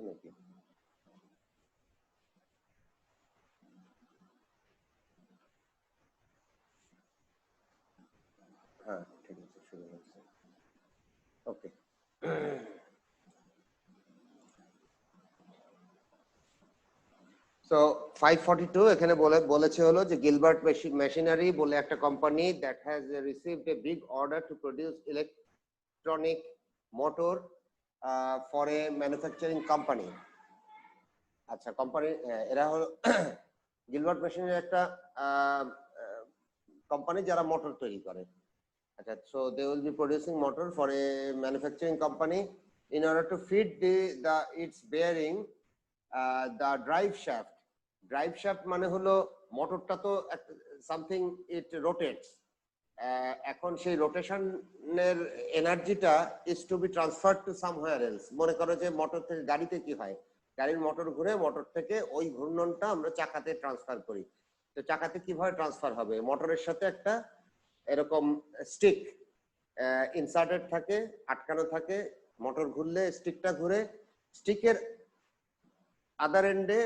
নাকি? হ্যাঁ ঠিক আছে, শুরু হচ্ছে। ওকে, সো 542 এখানে বলেছে হলো যে গিলবার্ট মেশিনারি বলে একটা company that has received a big order to produce electronic motor for a manufacturing company. আচ্ছা, কোম্পানি এরা হলো গিলবার্ট মেশিনারি একটা কোম্পানি যারা মোটর তৈরি করে। আচ্ছা, so they will be producing motor for a manufacturing company in order to feed its bearing the drive shaft. Drive shaft মানে হলো মোটরটা তো something it rotates, এখন সেই রোটেশনের এনার্জিটা is to be transferred to somewhere else. মনে করো যে মোটর থেকে গাড়িতে কি হয়, গাড়ির মোটর ঘুরে, মোটর থেকে ওই ঘূর্ণনটা আমরা চাকাতে ট্রান্সফার করি। তো চাকাতে কিভাবে ট্রান্সফার হবে? মোটরের সাথে একটা এরকম স্টিক ইনসার্টেড থাকে, আটকানো থাকে, মোটর ঘুরলে স্টিকটা ঘুরে, স্টিকের আদার এন্ডে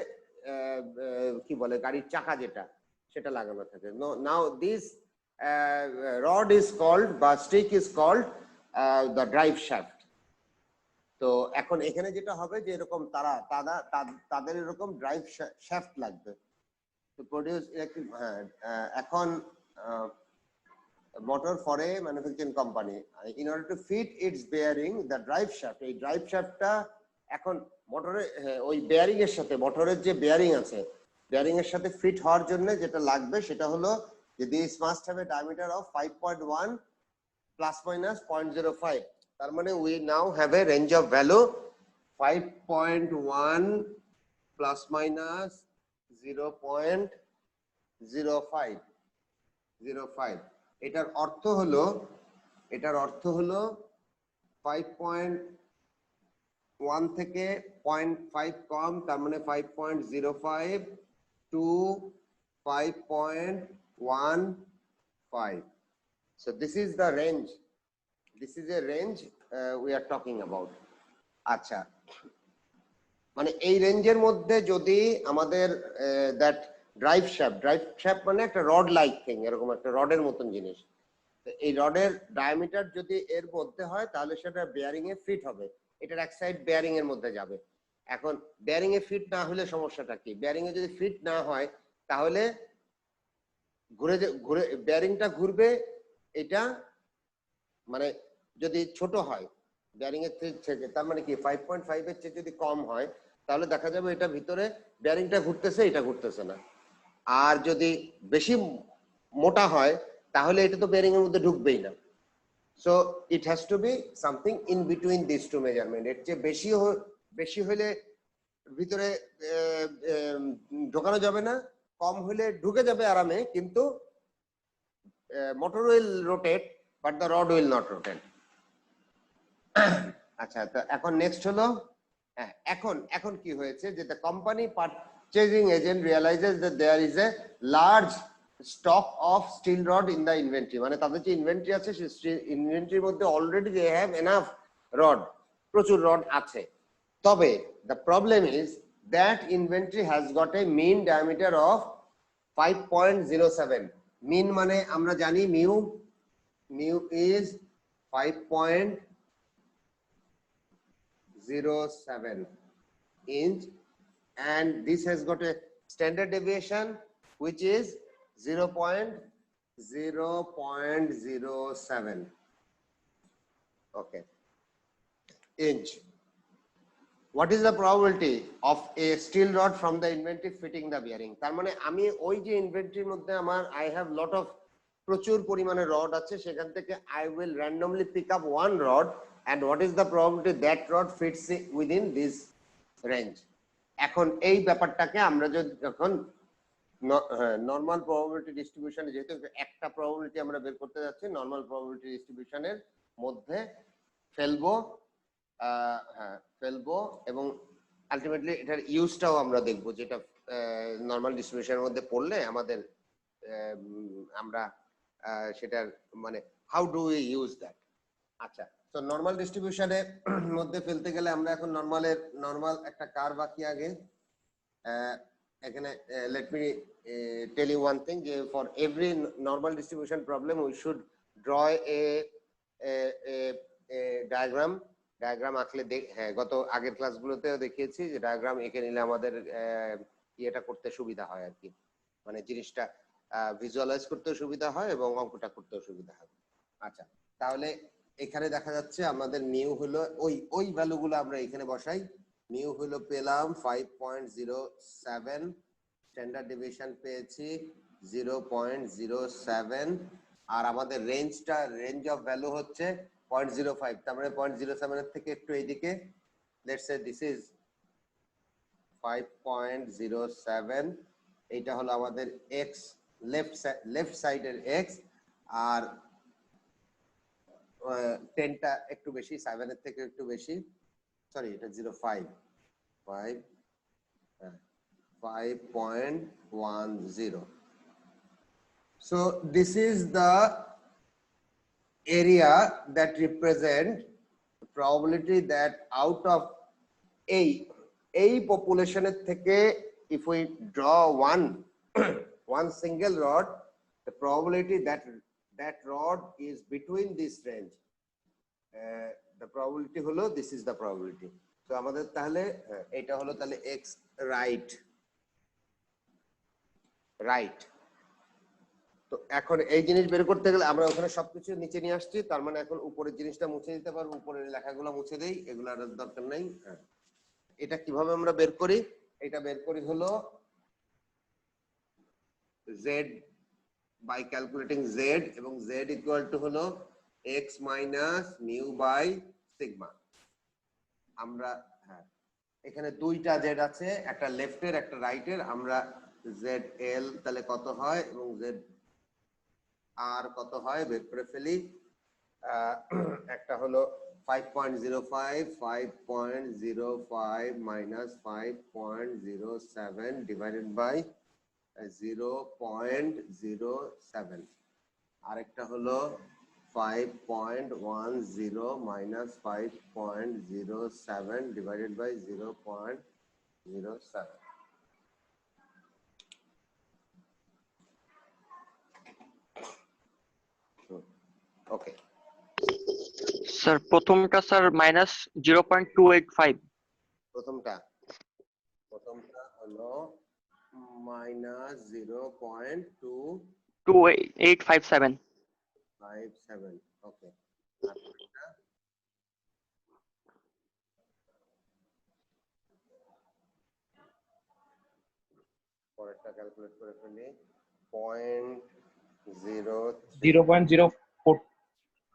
কি বলে গাড়ির চাকা যেটা সেটা লাগানো থাকে। Now this rod is called বা stick is called the drive shaft. তো এখন এখানে যেটা হবে যে এরকম তাদের এরকম ড্রাইভ শ্যাফট লাগবে to produce electric, এখন motor for a manufacturing company in order to fit its bearing the drive shaft. এই ড্রাইভ শ্যাফটটা এখন মোটরের ওই বেয়ারিং এর সাথে, মোটরের যে বেয়ারিং আছে বেয়ারিং এর সাথে ফিট হওয়ার জন্য যেটা লাগবে সেটা হলো যে this must have a diameter of 5.1 plus minus 0.05। তার মানে we now have a range of value 5.1 plus minus 0.05। এটার অর্থ হলো 5.1 থেকে 0.5 কম, তার মানে 5.05 to 5.15। so this is the range, this is a range we are talking about। আচ্ছা, মানে এই রেঞ্জের মধ্যে যদি আমাদের দ্যাট ড্রাইভ শ্যাফট মানে একটা রড লাইক থিং, এরকম একটা রডের মতন জিনিস, এই রডের ডায়ামিটার যদি এর মধ্যে হয় তাহলে সেটা বেয়ারিং এ ফিট হবে, এটার এক সাইড বেয়ারিং এর মধ্যে যাবে। এখন বেয়ারিং এ ফিট না হলে সমস্যাটা কি? বেয়ারিং এ যদি ফিট না হয় তাহলে ঘুরে বেয়ারিংটা ঘুরবে, এটা মানে যদি ছোট হয় বেয়ারিং এর থেকে, তার মানে কি 5.5 এর চেয়ে যদি কম হয় তাহলে দেখা যাবে এটা ভিতরে বেয়ারিংটা ঘুরতেছে, এটা ঘুরতেছে না। আর যদি বেশি মোটা হয় তাহলে এটা তো বেয়ারিং এর মধ্যে ঢুকবেই না। So it has to be something in between this two measurement. এর চেয়ে বেশি হলে ভিতরে ঢোকানো যাবে না, কম হলে ঢুকে যাবে আরামে, কিন্তু motor will rotate but the rod will not rotate. আচ্ছা, তো এখন নেক্সট হলো এখন কি হয়েছে যে the company purchasing agent realises that there is a large stock of steel rod in the inventory. মানে তাদের যে ইনভেন্টরি আছে সেই ইনভেন্টরির মধ্যে already they have enough rod, প্রচুর রড আছে। তবে the problem is that inventory has got a mean diameter of 5.07। Mean মানে আমরা জানি mu is 5.07 inch, and this has got a standard deviation which is 0.07 okay inch. What is the probability of a steel rod from the inventory fitting the bearing? তার মানে আমি ওই যে ইনভেন্টরির মধ্যে আমার I have lot of প্রচুর পরিমাণে rod আছে, সেখান থেকে I will randomly pick up one rod, and what is the probability that rod fits within this range? এখন এই ব্যাপারটাকে আমরা যখন নরমাল প্রবাবিলিটি ডিস্ট্রিবিউশনে, যেহেতু একটা প্রবাবিলিটি আমরা বের করতে যাচ্ছি, নরমাল প্রবাবিলিটি ডিস্ট্রিবিউশনের মধ্যে ফেলবো এবং আলটিমেটলি এটার ইউজটাও আমরা দেখবো, যেটা নরমাল ডিস্ট্রিবিউশনের মধ্যে পড়লে আমাদের আমরা সেটার মানে how do we use that. আচ্ছা, তো নরমাল ডিস্ট্রিবিউশনের মধ্যে ফেলতে গেলে আমরা এখন নরমাল একটা কার্ভ আঁকি আগে। এখানে let me tell you one thing, যে for every normal distribution problem we should draw a diagram আঁকলে, হ্যাঁ গত আগের ক্লাসগুলোতেও দেখিয়েছি যে ডায়াগ্রাম এঁকে নিলে আমাদের ইয়েটা করতে সুবিধা হয় আর কি, মানে জিনিসটা ভিজুয়ালাইজ করতেও সুবিধা হয় এবং অঙ্কটা করতেও সুবিধা হয়। আচ্ছা, তাহলে এখানে দেখা যাচ্ছে আমাদের মিউ হলো ওই ভ্যালুগুলো আমরা এখানে বসাই। মিউ হলো পেলাম 5.07, স্ট্যান্ডার্ড ডেভিয়েশন পেয়েছি 0.07, আর আমাদের রেঞ্জ অফ ভ্যালু হচ্ছে 0.05, তার মানে 0.07 এর থেকে একটু এইদিকে, লেটস সে দিস ইজ 5.07, এইটা হলো আমাদের এক্স, লেফট সাইডের এক্স, আর 10টা একটু বেশি, 7 এর থেকে একটু বেশি, সরি এটা 5.10. So this is the area that represent probability that out of a population থেকে if we draw one single rod, the probability that rod is between this range, the probability হলো this is the probability. So আমাদের তাহলে এটা হলো তাহলে x right. তো এখন এই জিনিস বের করতে গেলে আমরা ওখানে সবকিছু নিচে নিয়ে আসছি, তার মানে এখন উপরের জিনিসটা মুছে দিতে পারবো, উপরের লেখাগুলো মুছে দেই, এগুলো আর দরকার নাই। এটা কিভাবে আমরা বের করি? এটা বের করি হলো z by calculating z, এবং z equal to হলো x minus mu by sigma। আমরা এখানে দুইটা z আছে, একটা লেফটের একটা রাইটের, আমরা zl তাহলে কত হয় এবং z আর কত হয় বের করে ফেলি। একটা হলো 5.05 minus 5.07 divided by 0.07, আরেকটা হলো 5.10 minus 5.07 divided by 0.07. Okay. Sir প্রথমটা স্যার -0.285, প্রথমটা হলো -0.2857। ওকে, পরেরটা ক্যালকুলেট করে ফেলি।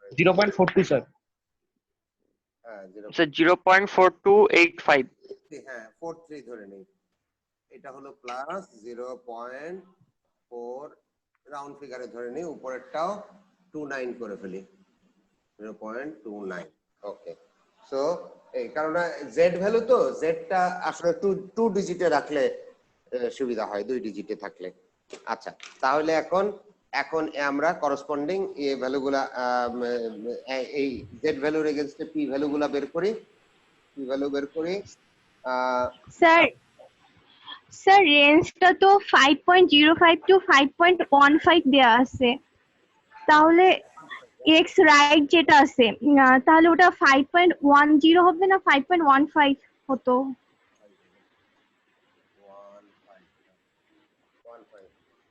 0.42 স্যার। হ্যাঁ 0.4285। হ্যাঁ 43 ধরে নেই, এটা হলো প্লাস 0.4 রাউন্ড ফিগারে ধরে নিই, উপরেরটাও 29 করে ফেলি, 0.29। ওকে, সো এই কারণে জেড ভ্যালু তো, জেডটা আসলে টু ডিজিটে রাখলে সুবিধা হয়, 2 ডিজিটে থাকলে। আচ্ছা, তাহলে এখন আমরা করসপন্ডিং এই ভ্যালুগুলা, এই জেড ভ্যালুর এগেইনস্টে পি ভ্যালুগুলা বের করি। স্যার রেঞ্জটা তো 5.05 to 5.15 দেয়া আছে, তাহলে এক্স রাইট যেটা আছে তাহলে ওটা 5.10 হবে না 5.15 হতো?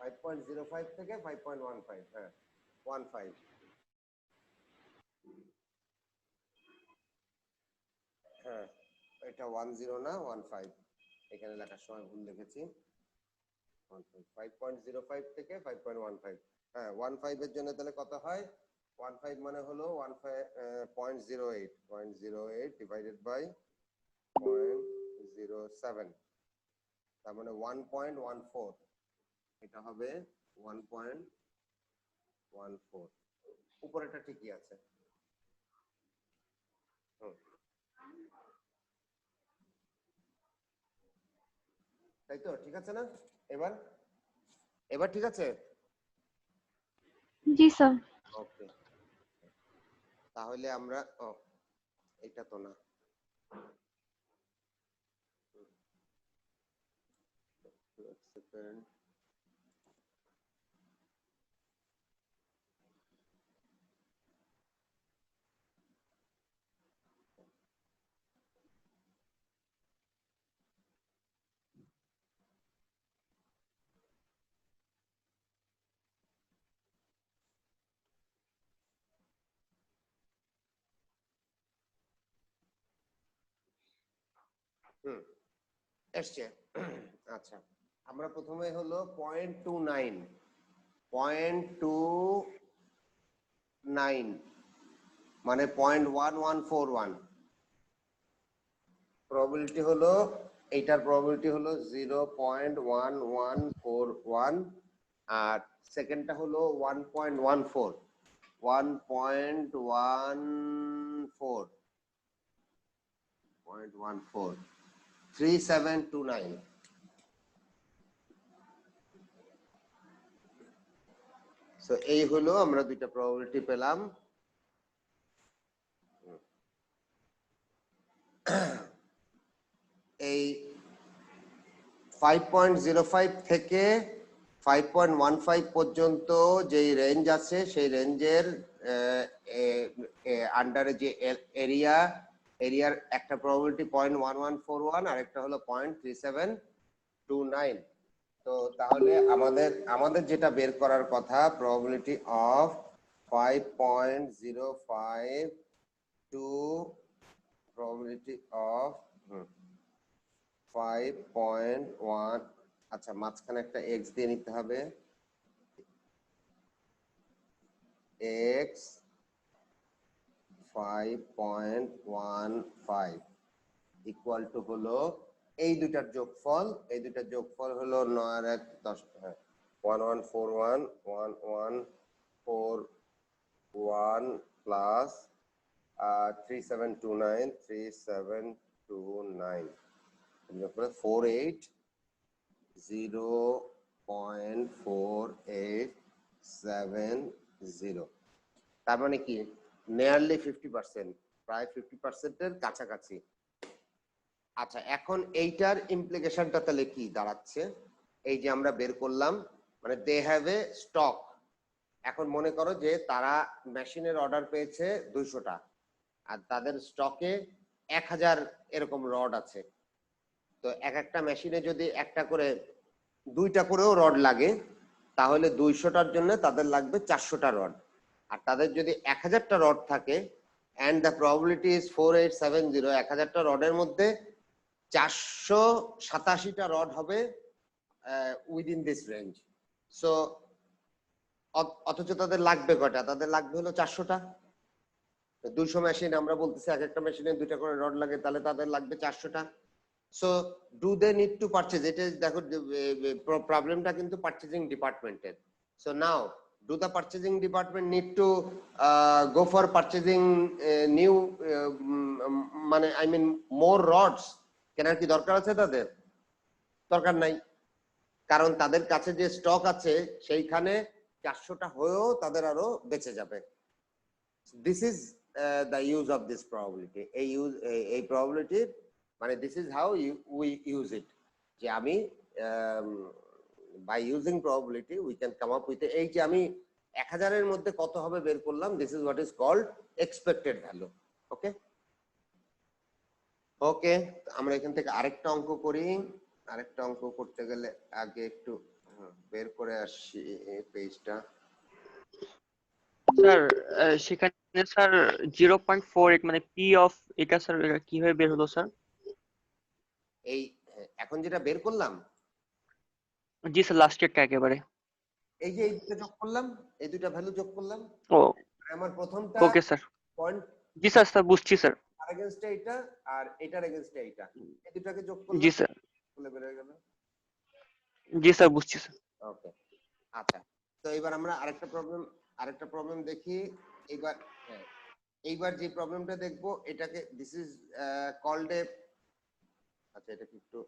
5.05 থেকে 5.15, হ্যাঁ 15, হ্যাঁ এটা 10 না 15, এখানে লেখার সময় ভুল লিখেছি। 5.05 থেকে 5.15, হ্যাঁ 15 এর জন্য তাহলে কত হয়? 15 মানে হলো 0.08 ডিভাইডেড বাই 0.07, তার মানে 1.14, এটা হবে 1.14। উপরেটা ঠিকই আছে। তাই তো, ঠিক আছে না? এবার ঠিক আছে? জি স্যার। ওকে, তাহলে আমরা এটা তো না, সেকেন্ড এসছে। আচ্ছা, আমরা প্রথমে হলো 0.29 মানে 0.1141 প্রবাবিলিটি হলো, এইটার প্রবাবিলিটি হলো 0.1141 আর সেকেন্ডটা হলো 1.14 3729। সো এই হলো আমরা দুইটা প্রবাবিলিটি পেলাম। এই 5.05 থেকে 5.15 পর্যন্ত যেই রেঞ্জ আছে সেই রেঞ্জের আন্ডারে যে এরিয়ার একটা প্রবাবিলিটি 0.1141 আর একটা হলো 0.3729। তো তাহলে আমাদের যেটা বের করার কথা, probability of 5.05 to probability of 5.1, আচ্ছা মাঝখানে একটা x দিয়ে নিতে হবে, x 5.15 ইকুয়াল টু হলো এই দুটার যোগফল, হলো 9 আর 1 10, 1141 প্লাস 3729 48.0.4870। তার মানে কি নিয়ারলি 50%, প্রায় 50% এর কাছাকাছি। আচ্ছা, এখন এইটার ইমপ্লিকেশনটা তাহলে কি দাঁড়াচ্ছে? এই যে আমরা বের করলাম, মানে দে হ্যাভ এ স্টক। এখন মনে করো যে তারা মেশিনের অর্ডার পেয়েছে 200টা আর তাদের স্টকে 1000 এরকম রড আছে। তো একটা মেশিনে যদি একটা করে 2টা করেও রড লাগে তাহলে 200টার জন্য তাদের লাগবে 400টা রড। আর তাদের যদি 1000টা রড থাকে and the probability is 4870, 1000টা রডের মধ্যে 487টা রড হবে উইদিন দিস রেঞ্জ। সো অথচ তাদের লাগবে কয়টা? তাদের লাগবে হলো 400টা। 200 মেশিন, আমরা বলতেছি একটা মেশিনে 2টা করে রড লাগে, তাহলে তাদের লাগবে 400টা। So do they need to purchase? এটা দেখো প্রবলেমটা কিন্তু পারচেজিং ডিপার্টমেন্টের। So now do the purchasing department need to go for purchasing new মানে I mean more rods? কেনার কি দরকার আছে তাদের? দরকার নাই, কারণ তাদের কাছে যে স্টক আছে সেইখানে 400টা হয়েও তাদের আরো বেঁচে যাবে। This is the use of this probability. এই প্রবাবিলিটি মানে this is how we use it, যে আমি by using probability we can come up with এই যে আমি 1000 এর মধ্যে কত হবে বের করলাম, this is what is called expected value. ওকে ওকে, আমরা এখান থেকে আরেকটা অঙ্ক করি। আরেকটা অঙ্ক করতে গেলে আগে একটু বের করে আসি পেজটা। স্যার সেখানে স্যার 0.48 মানে পি অফ এটা স্যার কিভাবে বের হলো স্যার? এই এখন যেটা বের করলাম, জি স্যার, লাস্টেরটা একেবারে। এই যে এই দুটো যোগ করলাম, এই দুটো ভ্যালু যোগ করলাম। ও আমার প্রথমটা ওকে স্যার। পয়েন্ট, জি স্যার, স্যার বুঝছি স্যার। আর এগেইনস্ট এইটা আর এটার এগেইনস্ট এইটা, এই দুটাকে যোগ করলাম, জি স্যার। বলে বের হয়ে গেল। জি স্যার, বুঝছি স্যার। ওকে আচ্ছা, তো এবার আমরা আরেকটা প্রবলেম দেখি। এবার এইবার যে প্রবলেমটা দেখবো এটাকে দিস ইজ কল্ড এ, আচ্ছা এটা কি একটু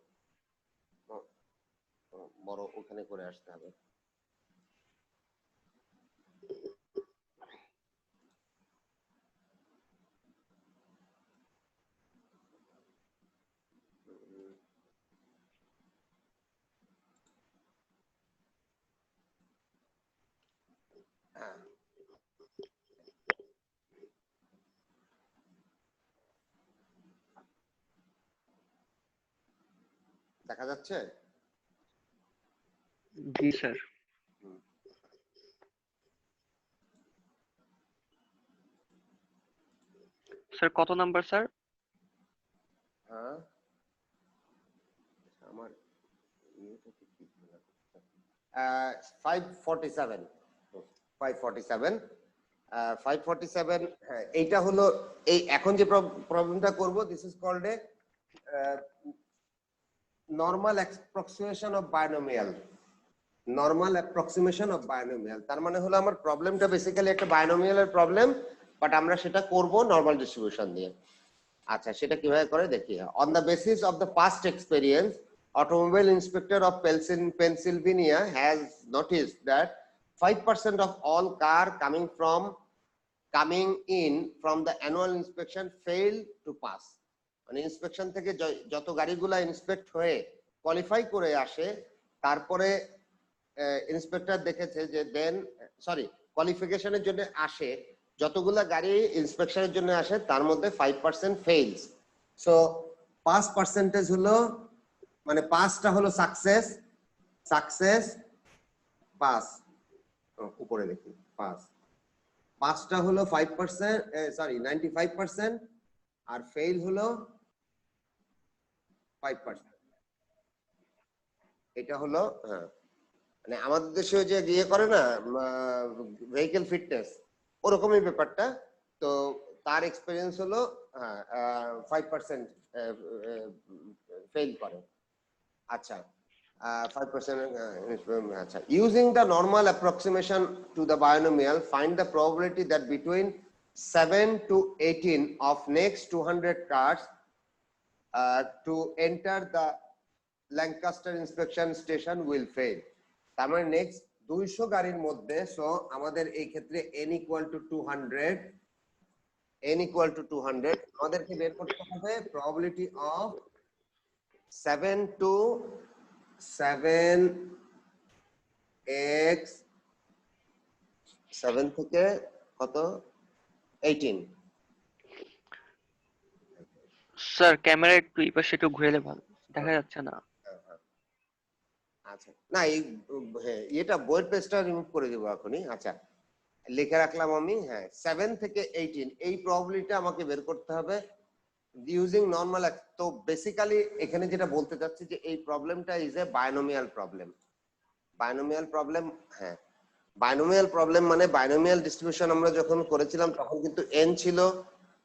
বড় ওখানে করে আসতে হবে। হ্যাঁ দেখা যাচ্ছে? জি স্যার। স্যার কত নাম্বার স্যার? হ্যাঁ আমার ইয়েটা কি ছিল? 547 547 547 হ্যাঁ এইটা হলো এই এখন যে প্রবলেমটা করব this is called a normal approximation of binomial তার মানে হলো আমার প্রবলেমটা বেসিক্যালি একটা বায়োনোমিয়ালের প্রবলেম বাট আমরা সেটা করব নরমাল ডিস্ট্রিবিউশন দিয়ে। আচ্ছা সেটা কিভাবে করে দেখি। On the basis of the past experience automobile inspector of Pennsylvania has noticed that 5% of all car coming in from the annual inspection fail to pass মানে ইন্সপেকশন থেকে যত গাড়িগুলা ইন্সপেক্ট হয়ে কোয়ালিফাই করে আসে তারপরে ইন্সপেক্টর দেখেছে যে দেন কোয়ালিফিকেশনের জন্য আসে যতগুলা গাড়ি ইন্সপেকশনের জন্য আসে তার মধ্যে 5% ফেইলস। সো পাস পার্সেন্টেজ হলো মানে পাসটা হলো সাকসেস পাস উপরে দেখি পাসটা হলো 5% 95% আর ফেল হলো 5%। এটা হলো হ্যাঁ মানে আমাদের দেশে যে ইয়ে করে না ভেহিকল ফিটনেস ওরকমই ব্যাপারটা। তো তার এক্সপেরিয়েন্স হলো 5% ফেল করে। আচ্ছা 5% আচ্ছা using the normal approximation to the binomial find the probability that between 7 to 18 of next 200 cars to enter the Lancaster inspection station will fail। তার মানে নেক্সট 200 গাড়ির মধ্যে সো আমাদের এই ক্ষেত্রে n equal to 200 আমাদেরকে বের করতে হবে probability of 7 to 7x 7 থেকে কত 18 স্যার ক্যামেরা একটু এই পাশে একটু ঘুরেলে ভালো, দেখা যাচ্ছে না। আচ্ছা না এই এটা বইয়ের পেজটা রিমুভ করে দেব এখনই। আচ্ছা লিখে রাখলাম আমি হ্যাঁ 7 থেকে 18 এই প্রবাবিলিটিটা আমাকে বের করতে হবে ইউজিং নরমাল। তো বেসিক্যালি এখানে যেটা বলতে চাচ্ছি যে এই প্রবলেমটা ইজ এ বায়োনোমিয়াল প্রবলেম। হ্যাঁ বায়োনোমিয়াল প্রবলেম মানে বায়োনোমিয়াল ডিস্ট্রিবিউশন আমরা যখন করেছিলাম তখন কিন্তু n ছিল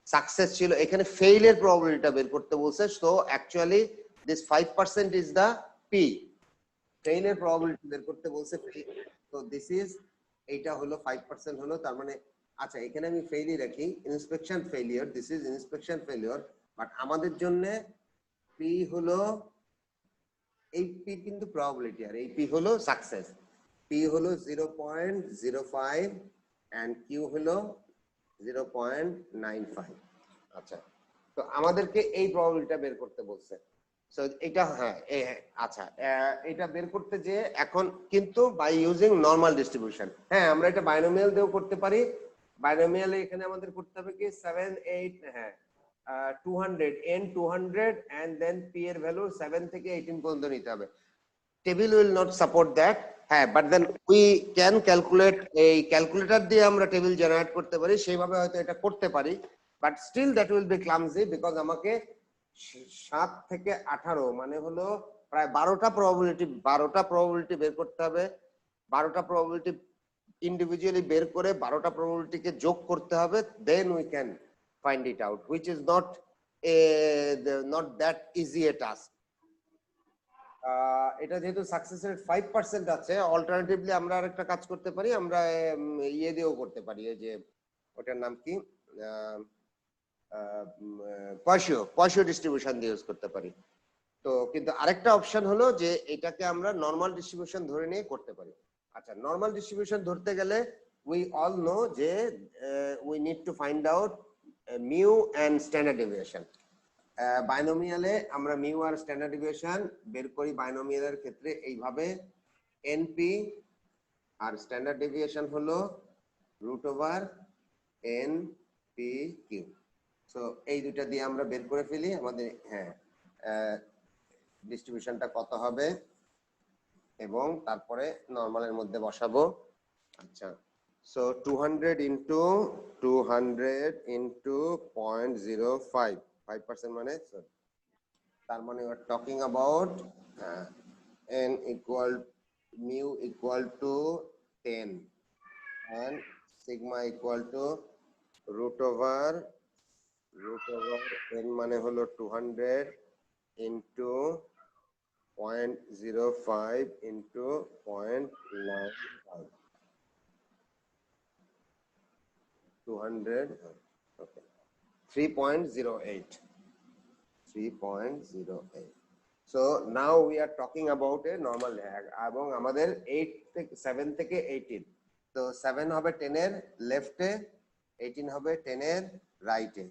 সাকসেস ছিল এখানে ফেইলের প্রবাবিলিটিটা বের করতে বলছে। So actually this 5% is the p ফেইলের প্রবাবিলিটি বের করতে বলছে। তো দিস ইজ এইটা হলো 5% হলো তার মানে আচ্ছা এখানে আমি ফেইলই রাখি inspection failure this is inspection failure but আমাদের জন্য p হলো এই p কিন্তু প্রবাবিলিটি আর এই p হলো সাকসেস। p হলো 0.05 and q হলো 0.95। আচ্ছা তো আমাদেরকে এই প্রবাবিলিটিটা বের করতে বলছে। সো এটা হ্যাঁ আচ্ছা এটা বের করতে যে এখন কিন্তু বাই ইউজিং নরমাল ডিস্ট্রিবিউশন হ্যাঁ আমরা এটা বাইনোমিয়াল দিয়েও করতে পারি। বাইনোমিয়ালে এখানে আমাদের করতে হবে কি 7 8 হ্যাঁ 200 n 200 and then p এর ভ্যালু 7 থেকে 18 পর্যন্ত নিতে হবে। Table will not support that হ্যাঁ but then we can calculate এই ক্যালকুলেটর দিয়ে আমরা টেবিল জেনারেট করতে পারি সেইভাবে হয়তো এটা করতে পারি but still that will be clumsy because আমাকে 7 থেকে 18 মানে হলো প্রায় 12টা প্রবাবিলিটি বের করতে হবে। 12টা প্রবাবিলিটি ইন্ডিভিজুয়ালি বের করে 12টা প্রবাবিলিটিকে যোগ করতে হবে then we can find it out which is not that easy a task. এটা যেহেতু সাকসেস রেট 5% আছে অল্টারনেটিভলি আমরা আরেকটা কাজ করতে পারি আমরা ইয়ে দিয়েও করতে পারি এই যে ওটার নাম কি পয়সিও ডিস্ট্রিবিউশন দিয়ে ইউজ করতে পারি। তো কিন্তু আরেকটা অপশন হলো যে এটাকে আমরা নরমাল ডিস্ট্রিবিউশন ধরে নিয়ে করতে পারি। আচ্ছা নরমাল ডিস্ট্রিবিউশন ধরতে গেলে উই অল নো যে we need to find out mu and standard deviation. বাইনোমিয়ালে আমরা মিউ আর স্ট্যান্ডার্ড ডেভিয়েশন বের করি বাইনোমিয়ালের ক্ষেত্রে এইভাবে np আর স্ট্যান্ডার্ড ডেভিয়েশন হলো root over n p q. So এই দুটো দিয়ে আমরা বের করে ফেলি আমাদের হ্যাঁ ডিস্ট্রিবিউশনটা কত হবে এবং তারপরে নরমালের মধ্যে বসাবো। আচ্ছা, সো 200 into 0.05 5% মানে তার মানে we are talking about n equal mu equal to 10 and sigma equal to root over n মানে হলো 200 into 0.05 into 0.95 200 okay 3.08 3.08. So now we are talking about a normal এবং আমাদের 8 থেকে 7 থেকে 18 তো 7 হবে 10 এর লেফটে 18 হবে 10 এর রাইটে।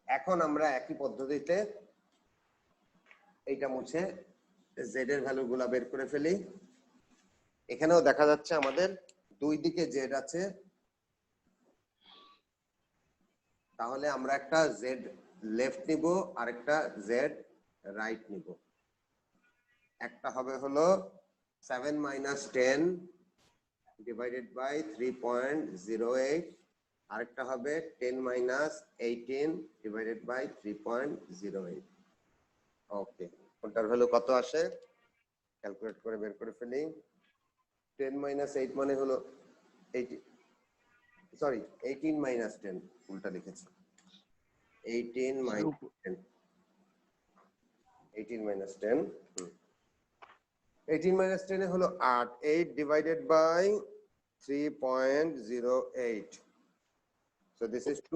এখন আমরা একই পদ্ধতিতে এইটা মুছে z এর ভ্যালুগুলো বের করে ফেলি। এখানেও দেখা যাচ্ছে আমাদের দুই দিকে z আছে, তাহলে আমরা একটা z লেফট নিব আর একটা z রাইট নিব। একটা হবে হলো 7 minus 10 divided by 3.08, আরেকটা হবে 10 minus 18 divided by 3.08। ওকে, কোনটার ভ্যালু কত আসে ক্যালকুলেট করে বের করে ফেলি। 10 minus 8 মানে হলো 18 minus 10, উল্টা লিখেছি 18 minus 10 18 minus 10 18 minus 10 হলো 8 8 divided by 3.08, so this is 2.59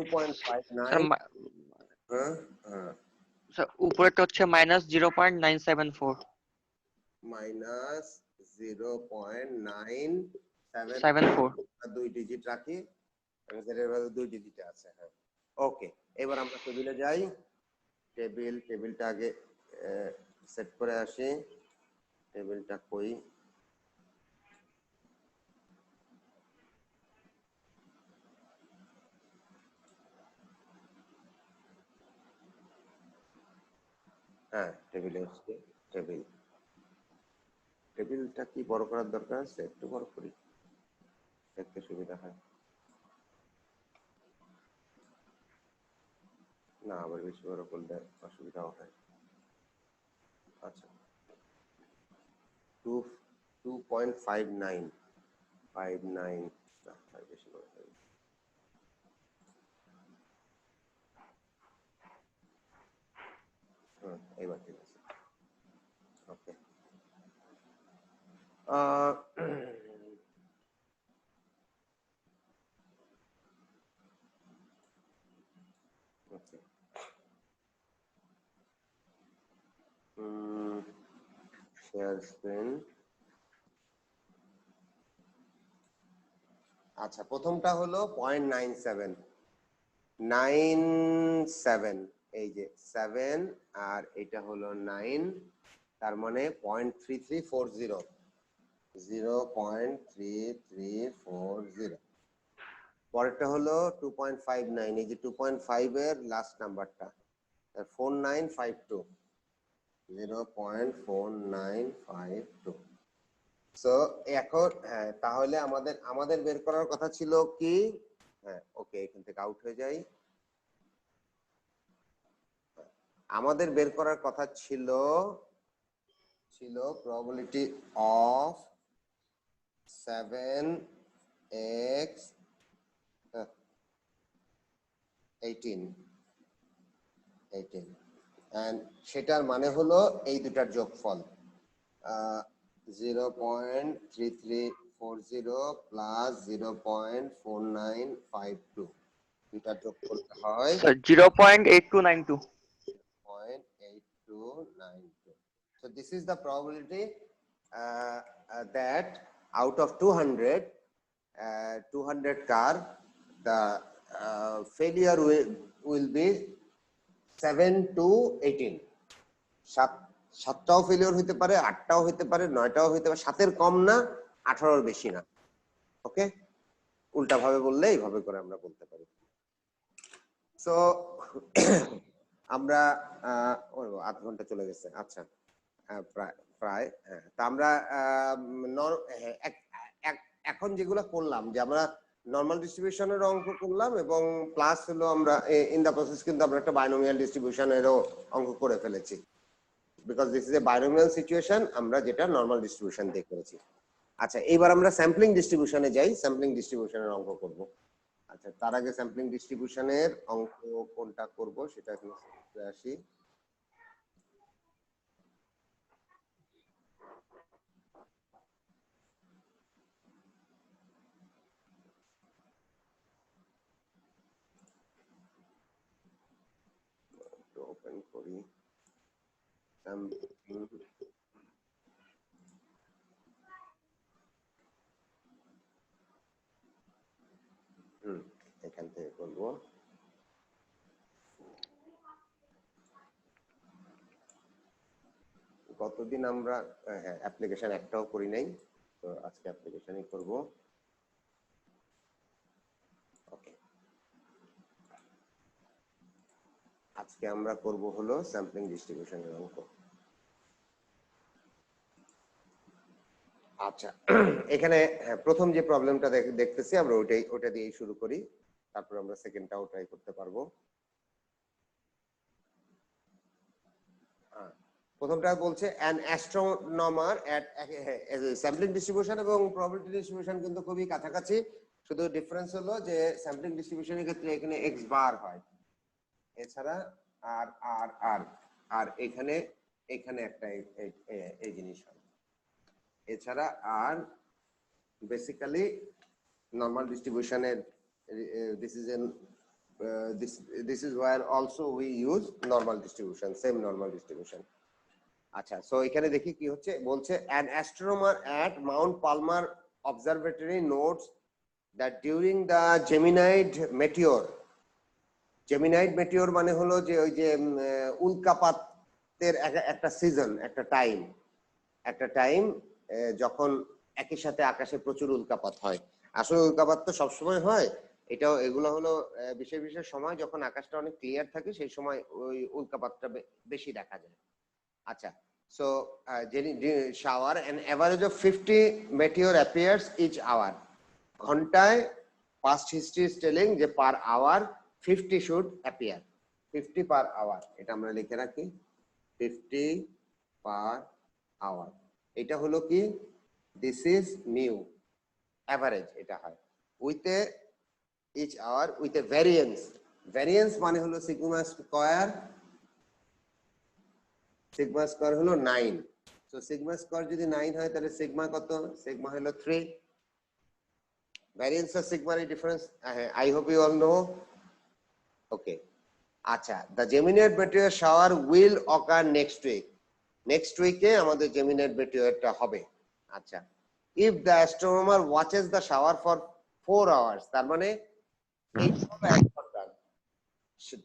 sir উপরেটা হচ্ছে -0.974 minus 0.974 74 দুই ডিজিট রাখি, এর ভ্যালু দুই ডিজিটে আছে। হ্যাঁ, ওকে, এবার আমরা টেবিলে যাই। টেবিলটা আগে সেট করে আসি। টেবিলটা কই? হ্যাঁ, টেবিলে আসছে। টেবিলটা কি বড় করার দরকার আছে? একটু বড় করি, দেখতে সুবিধা হয়। না, আবার বেশি বড় করলে অসুবিধাও হয়। আচ্ছা, 2.59 না, বেশি বড় হয়। এবার ঠিক আছে। ওকে, okay. Share screen. আচ্ছা, প্রথমটা হলো 0.97 এই যে 7 আর এটা হলো 9, তার মানে 0.3340 0.3340। পরেরটা হলো 2.59, এই যে 2.5 এর লাস্ট নাম্বারটা 4952 0.4952। সো এখন তাহলে আমাদের বের করার কথা ছিল কি, হ্যাঁ ওকে, এখান থেকে আউট হয়ে যাই। আমাদের বের করার কথা ছিল probability of 7x 18 and সেটার মানে হলো এই দুটার যোগফল 0.3340 প্লাস 0.4952, দুটার যোগফল হয় 0.8292 0.8292। So this is the probability that out of 200 car the failure will be 7 to 18। সাতটাও failure হতে পারে, 8টাও হতে পারে, 9টাও হতে পারে, 7-এর কম না, 18-এর বেশি না। ওকে, উল্টা ভাবে বললে এইভাবে করে আমরা বলতে পারি। সো আমরা আধ ঘন্টা চলে গেছে, আচ্ছা প্রায় প্রায় তা আমরা এখন যেগুলো করলাম যে আমরা নরমাল ডিস্ট্রিবিউশনের অঙ্ক করলাম এবং প্লাস হলো আমরা ইন দা প্রসেস কিন্তু আমরা একটা বাইনোমিয়াল ডিস্ট্রিবিউশনেরও অঙ্ক করে ফেলেছি, because this is a binomial situation, আমরা যেটা নরমাল ডিস্ট্রিবিউশন দিয়ে করেছি। আচ্ছা এবার আমরা স্যাম্পলিং ডিস্ট্রিবিউশনে যাই, স্যাম্পলিং ডিস্ট্রিবিউশনের অঙ্ক করব। আচ্ছা তার আগে স্যাম্পলিং ডিস্ট্রিবিউশনের অঙ্ক কোনটা করব সেটা এখানে আসি। ওপেন করি এখান থেকে করবো। গতদিন আমরা অ্যাপ্লিকেশন একটাও করি নাই, তো আজকে অ্যাপ্লিকেশনই করব। ওকে, আজকে আমরা করব হলো স্যাম্পলিং ডিস্ট্রিবিউশনের অঙ্ক। আচ্ছা এখানে প্রথম যে প্রবলেমটা দেখতেছি আমরা ওটা দিয়েই শুরু করি, তারপর আমরা সেকেন্ডটাও ট্রাই করতে পারবো। প্রথমটা বলছে an astronomer at sampling distribution এবং প্রবাবিলিটি ডিস্ট্রিবিউশন কিন্তু খুবই কাছাকাছি, শুধু ডিফারেন্স হলো যে স্যাম্পলিং ডিস্ট্রিবিউশনের ক্ষেত্রে এখানে x বার হয়, এছাড়া আর আর আর আর এখানে একটা এই জিনিস হয়, এছাড়া আর বেসিক্যালি নরমাল ডিস্ট্রিবিউশনের this is where also we use normal distribution, same normal distribution. আচ্ছা সো এখানে দেখি কি হচ্ছে, বলছে an astronomer at Mount Palomar Observatory notes that during the Geminid meteor মানে হলো যে ওই যে উল্কাপাতের একটা সিজন, একটা টাইম যখন একই সাথে আকাশে প্রচুর উল্কাপাত হয়। আসলে উল্কাপাত তো সবসময় হয়, এগুলো হলো বিশেষ সময় যখন আকাশটা অনেক ক্লিয়ার থাকে, সেই সময় ওই উল্কাপাতটা বেশি দেখা যায়। আচ্ছা so shower an average of 50 meteor appears each hour. ঘন্টায় past history is telling যে per hour 50 should appear, 50 per hour, এটা আমরা লিখে রাখি 50 per hour। এটা হলো কি, this is mu average, এটা হয় with a each hour with a variance মানে হলো sigma square হলো 9, so sigma square যদি 9 হয় তাহলে sigma কত, sigma হলো 3, variance of sigma এর difference I hope you all know. Okay, আচ্ছা the Geminid meteor shower will occur next week এ আমাদের Geminid meteorটা হবে। আচ্ছা if the astronomer watches the shower for 4 hours, তার মানে এই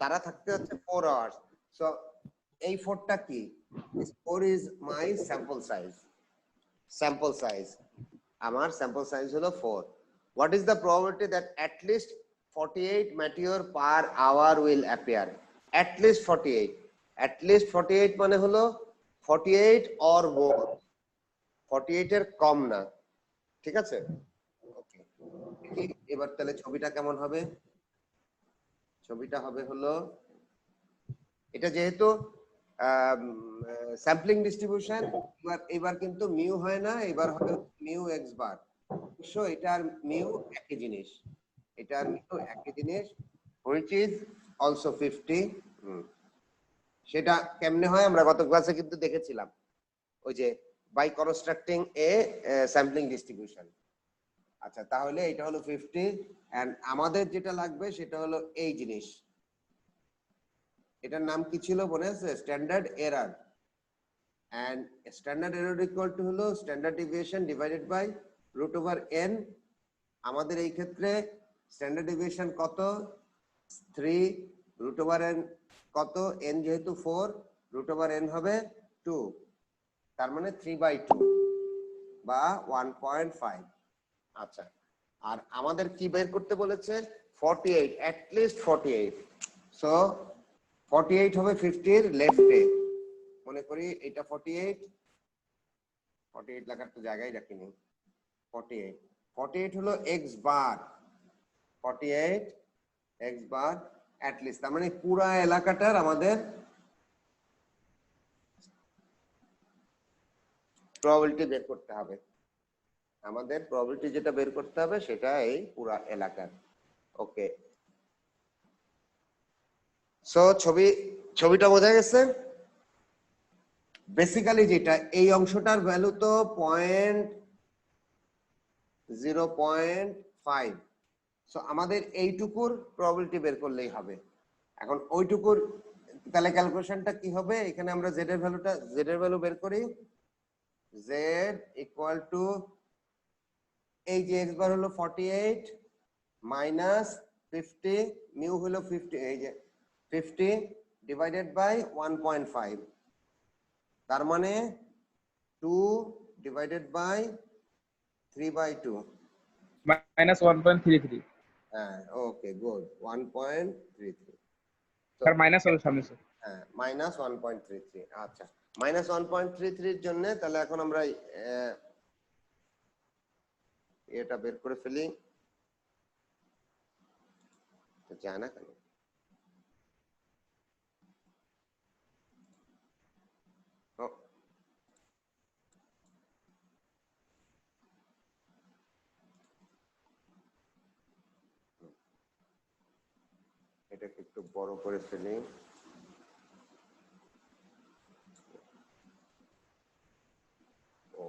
তারা থাকতে হচ্ছে 4 hours, so এই 4টা কি, this 4 is my sample size, আমার sample size হলো 4. What is the probability that at least 48 meteor per hour will appear? At least 48 মানে হলো 48 or more, 48 এর কম না, ঠিক আছে? ওকে, এবার তাহলে ছবিটা কেমন হবে, ছবিটা হবে হলো এটা যেহেতু স্যাম্পলিং ডিস্ট্রিবিউশন, এবার কিন্তু মিউ হয় না, এবার হবে মিউ এক্স বার, সো এটার মিউ একই জিনিস, which is also 50। সেটা কেমনে হয় আমরা গত ক্লাসে কিন্তু দেখেছিলাম, ওই যে by constructing a sampling distribution. আচ্ছা তাহলে এটা হলো 50 এন্ড আমাদের যেটা লাগবে সেটা হলো এই জিনিস, এটার নাম কি ছিল মনে আছে, standard error, and standard error equal to হলো standard deviation divided by √n। আমাদের এই ক্ষেত্রে স্ট্যান্ডার্ড ডেভিয়েশন কত, 3, √n কত, n যেহেতু 4, √n হবে 2, তার মানে 3/2 বা 1.5। আচ্ছা আর আমাদের কি বের করতে বলেছে 48 at least 48 সো 48 হবে 50 এর লেফটে মনে করি এটা 48 লাগার তো জায়গায় রাখিনি 48 হলো x bar 48 x bar at least তার মানে পুরা এলাকাটার আমাদের প্রবাবিলিটি বের করতে হবে আমাদের প্রবাবিলিটি যেটা বের করতে হবে সেটা এই পুরা এলাকার ওকে সো ছবিটা বোঝা গেছে বেসিক্যালি যেটা এই অংশটার ভ্যালু তো 0.5 সো আমাদের এইটুকুর প্রবাবিলিটি বের করলেই হবে এখন ওইটুকুর তাহলে ক্যালকুলেশনটা কি হবে এখানে আমরা z এর ভ্যালু বের করি z ইকুয়াল টু এই যে x বার হলো 48 মাইনাস 50 মিউ হলো 50 এই যে 50 ডিভাইডেড বাই 1.5 তার মানে 2 ডিভাইডেড বাই 3/2 মাইনাস 1.33 হ্যাঁ ওকে গুড 1.33 স্যার মাইনাস হবে সামনে স্যার হ্যাঁ মাইনাস 1.33 আচ্ছা মাইনাস 1.33 এর জন্য তাহলে এখন আমরা এটা বের করে ফেলি তো যায় না কেন ও এটাকে একটু বড় করে ফেলি ও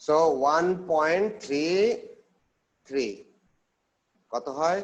সো 1.33 কত হয়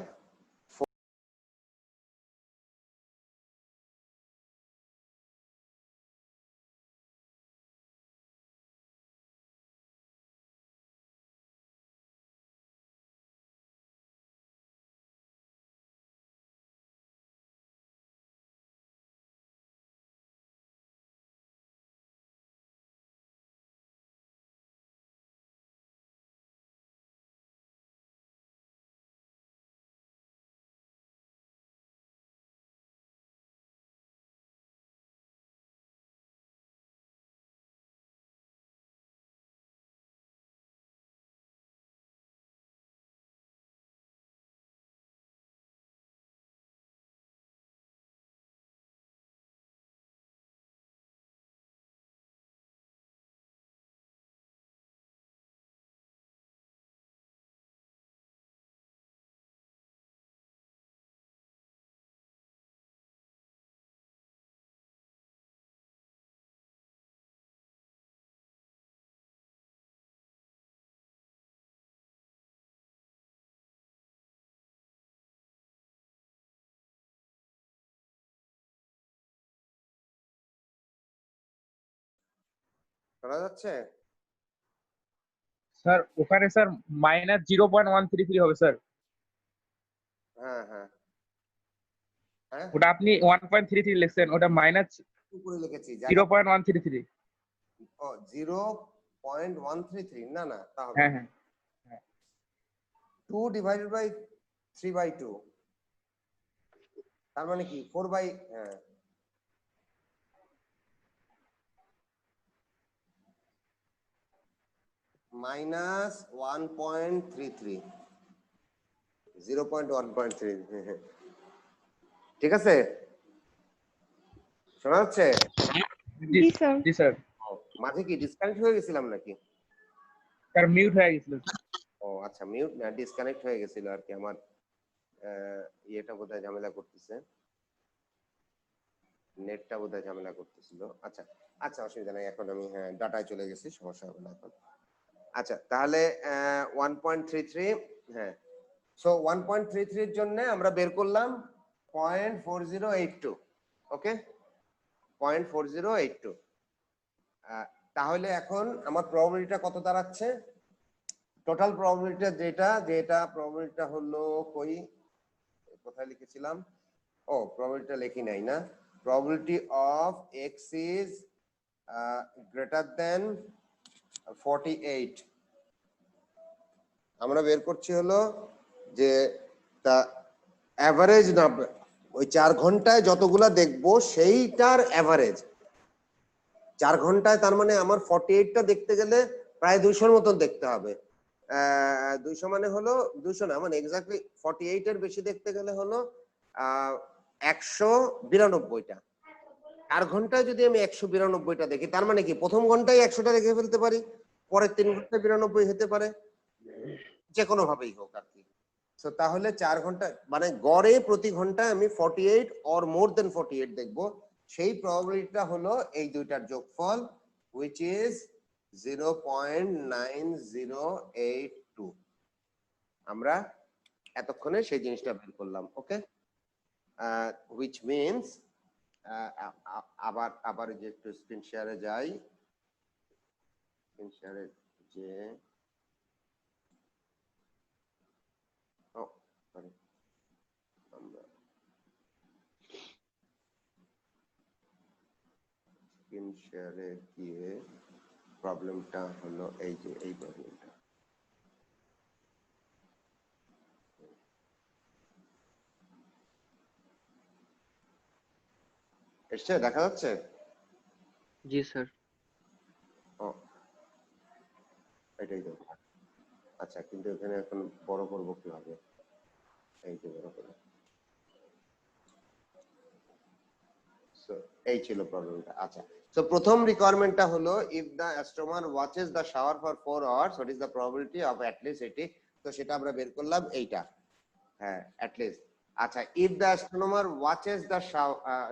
শোনা যাচ্ছে স্যার ওখানে স্যার মাইনাস 0.133 হবে স্যার হ্যাঁ হ্যাঁ হ্যাঁ ওটা আপনি 1.33 লিখছেন ওটা মাইনাস উপরে লিখেছি 0.133 ও 0.133 না না তাহলে হ্যাঁ হ্যাঁ 2 ডিভাইডেড বাই 3/2 তার মানে কি 4 বাই হ্যাঁ মাইনাস 1.33 0.1.3 ঠিক আছে শোনা যাচ্ছে জি জি স্যার জি স্যার মাঝে কি ডিসকানেক্ট হয়ে গেছিলাম নাকি স্যার মিউট হয়ে গেছিল ও আচ্ছা মিউট না ডিসকানেক্ট হয়ে গেছিল আর কি আমার ইয়েটা বোধহয় ঝামেলা করতেছে নেটটা বোধহয় ঝামেলা করতেছিল আচ্ছা আচ্ছা অসুবিধা নাই এখন আমি হ্যাঁ ডাটায় চলে গেছি সমস্যা হবে না এখন আচ্ছা তাহলে 1.33 হ্যাঁ সো 1.33 এর জন্য আমরা বের করলাম 0.4082 ওকে 0.4082 তাহলে এখন আমার প্রবাবিলিটিটা কত দাঁড়াচ্ছে টোটাল প্রবাবিলিটি যেটা প্রবাবিলিটিটা হলো কোথায় লিখেছিলাম ও প্রবাবিলিটি লিখি নাই না, probability of x is greater than 48, আমরা বের করছি হলো যে তা অ্যাভারেজ না, ওই 4 ঘন্টায় যতগুলা দেখবো সেইটার অ্যাভারেজ 4 ঘন্টায়, তার মানে আমার 48টা দেখতে গেলে প্রায় 200-র মতন দেখতে হবে। 200 মানে হলো 200 না, মানে এক্স্যাক্টলি 48 এর বেশি দেখতে গেলে হলো 192টা। 4 ঘন্টায় যদি আমি 192টা দেখি, তার মানে কি প্রথম ঘন্টায় 100টা দেখে ফেলতে পারি, পরের 3 ঘন্টায় 92 হতে পারে, যে কোনো ভাবেই হোক আর কি। সো তাহলে 4 ঘন্টা মানে গড়ে প্রতি ঘন্টায় আমি 48 অর মোর দেন 48 দেখবো, সেই প্রবাবিলিটিটা হলো এই দুইটার যোগফল, which is 0.9082। আমরা এতক্ষণে সেই জিনিসটা বের করলাম। ওকে, which means আবার যে একটু স্ক্রিন শেয়ারে যাই, স্ক্রিন শেয়ারে যে আমরা স্ক্রিন শেয়ারে গিয়ে প্রবলেমটা হলো এই যে এই প্রবলেমটা, এসছে, দেখা যাচ্ছে? জি স্যার। ও এটাই তো, আচ্ছা কিন্তু এখানে এখন বড় করবো কিভাবে, এই যে বড় করবো, এই ছিল প্রবলেমটা। আচ্ছা, সো প্রথম রিকোয়ারমেন্টটা হলো if the astronomer watches the shower for 4 hours what is the probability of at least এটি, তো সেটা আমরা বের করলাম এইটা, হ্যাঁ অ্যাট লিস্ট। আচ্ছা, if the astronomer watches the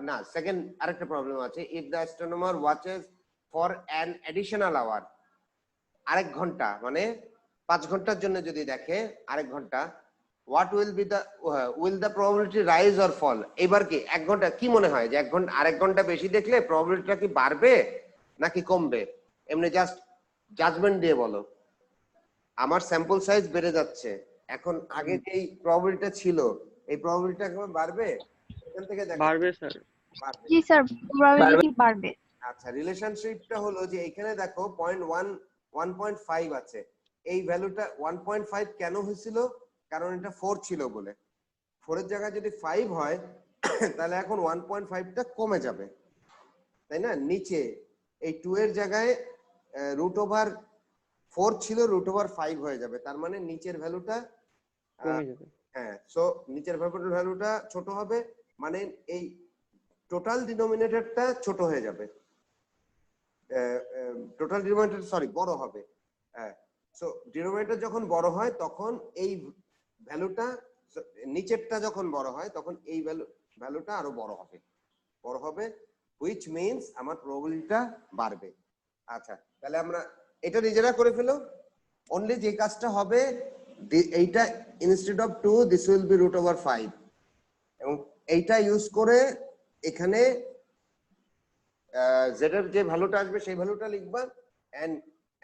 না, সেকেন্ড আরেকটা প্রবলেম আছে, if the astronomer watches for an additional hour, আরেক ঘন্টা, মানে 5 ঘন্টার জন্য যদি দেখে আরেক ঘন্টা, what will be the will the probability rise or fall? এবার কি 1 ঘন্টা কি মনে হয় যে 1 ঘন্টা আরেক ঘন্টা বেশি দেখলে প্রবাবিলিটিটা কি বাড়বে নাকি কমবে? এমনি জাস্ট জাজমেন্ট দিয়ে বলো। আমার স্যাম্পল সাইজ বেড়ে যাচ্ছে, এখন আগে যে প্রবাবিলিটিটা ছিল এই প্রবাবিলিটিটা এখন বাড়বে, এখান থেকে দেখা বাড়বে স্যার। বাড়বে। জি স্যার, প্রবাবিলিটি বাড়বে। আচ্ছা, রিলেশনশিপটা হলো যে এখানে দেখো 1.5 আছে, এই ভ্যালুটা 1.5 কেন হয়েছিল? কারণ এটা 4 ছিল বলে। 4 এর জায়গায় যদি 5 হয় তাহলে এখন 1.5টা কমে যাবে, তাই না? নিচে এই 2 এর জায়গায় √4 ছিল, √5 হয়ে যাবে, তার মানে নিচের ভ্যালুটা কমে যাবে। হ্যাঁ, সো নিচের ভ্যালুটা ছোট হবে, মানে এই টোটাল ডিনোমিনেটরটা ছোট হয়ে যাবে, টোটাল ডিনোমিনেটর সরি বড় হবে। হ্যাঁ, সো ডিনোমিনেটর যখন বড় হয় তখন এই ভ্যালুটা, নিচেরটা যখন বড় হয় তখন এই ভ্যালুটা আরো বড় হবে, which means আমার প্রবাবিলিটিটা বাড়বে। আচ্ছা, তাহলে আমরা এটা নিজেরা করে ফেলো। অনলি যে কাজটা হবে এইটা instead of 2 this will be √5, এবং এইটা ইউজ করে এখানে z এর যে ভ্যালুটা আসবে সেই ভ্যালুটা লিখবা,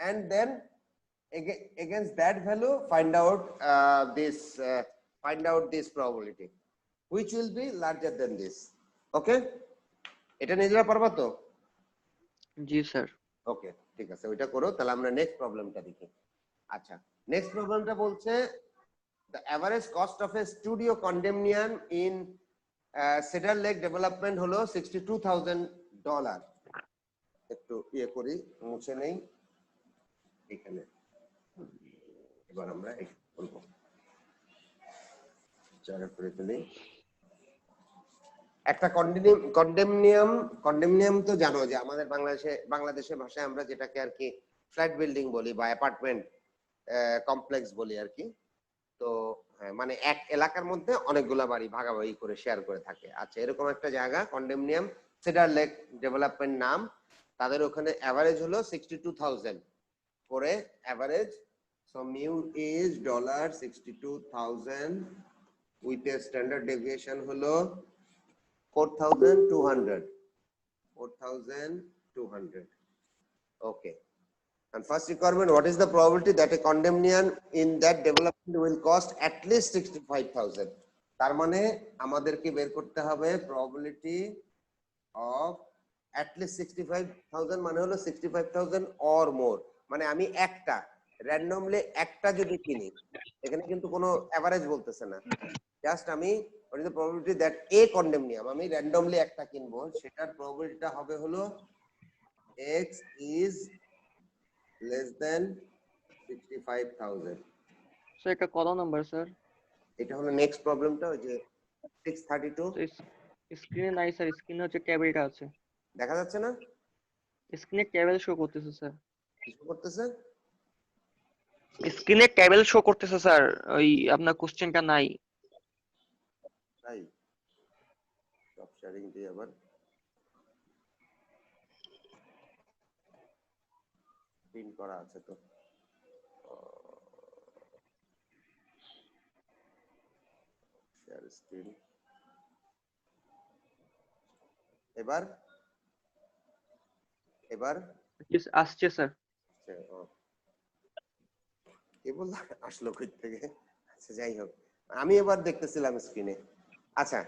and then against that value find out this probability which will be larger than this. ওকে, এটা নিজেরা পারবা তো? জি স্যার। ওকে, ঠিক আছে, ওইটা করো। তাহলে আমরা নেক্সট প্রবলেমটা দেখি। আচ্ছা, নেক্সট প্রবলেমটা বলছে the average cost of a studio condominium in Cedar Lake development হলো $62,000। একটু ইয়ে করি, মুছে নেই এখানে, এবার আমরা বলবো জায়গা করে ফেলি। একটা কন্ডোমিনিয়াম তো জানো যে আমাদের বাংলাদেশের ভাষায় আমরা যেটাকে আর কি ফ্ল্যাট বিল্ডিং বলি বা অ্যাপার্টমেন্ট কমপ্লেক্স বলি আর কি। তো মানে এক এলাকার মধ্যে অনেকগুলা বাড়ি ভাগাভাগি করে শেয়ার করে থাকে। আচ্ছা, এরকম একটা জায়গা কন্ডোমিনিয়াম, সিডার লেক ডেভেলপমেন্ট নাম, তাদের ওখানে এভারেজ হলো 62,000 করে average. So mu is $62,000 with a standard deviation হলো 4,200. Okay. And first requirement, what is the probability that a condominium in that development will cost at least 65,000? তার মানে আমাদেরকে বের করতে হবে প্রবাবিলিটি অফ at least 65,000 মানে হলো 65,000 or more, মানে আমি একটা র্যান্ডমলি একটা যদি কিনি, এখানে কিন্তু কোনো এভারেজ বলতেছে না, জাস্ট আমি what is the probability that a condominium আমি র্যান্ডমলি একটা কিনবো, সেটার প্রবাবিলিটিটা হবে হলো x is less than 65,000। Sir এটা কত নাম্বার স্যার? এটা হলো নেক্সট প্রবলেমটা, ওই যে 632 স্ক্রিনে নাই স্যার, স্ক্রিনে হচ্ছে ট্যাবেলটা আছে, দেখা যাচ্ছে না, স্ক্রিনে ট্যাবেল শো করতেছে স্যার, কিছু করতেছে স্ক্রিনে ট্যাবেল শো করতেছে স্যার, ওই আপনার কোশ্চেনটা নাই। তাই স্টপ শেয়ারিং দিয়ে আবার প্রিন্ট করা আছে তো, শেয়ার স্ক্রিন, এবার এবার আসছে স্যার। কি বললো আসলো কই থেকে, আচ্ছা যাই হোক, আমি এবার দেখতেছিলাম স্ক্রিনে। আচ্ছা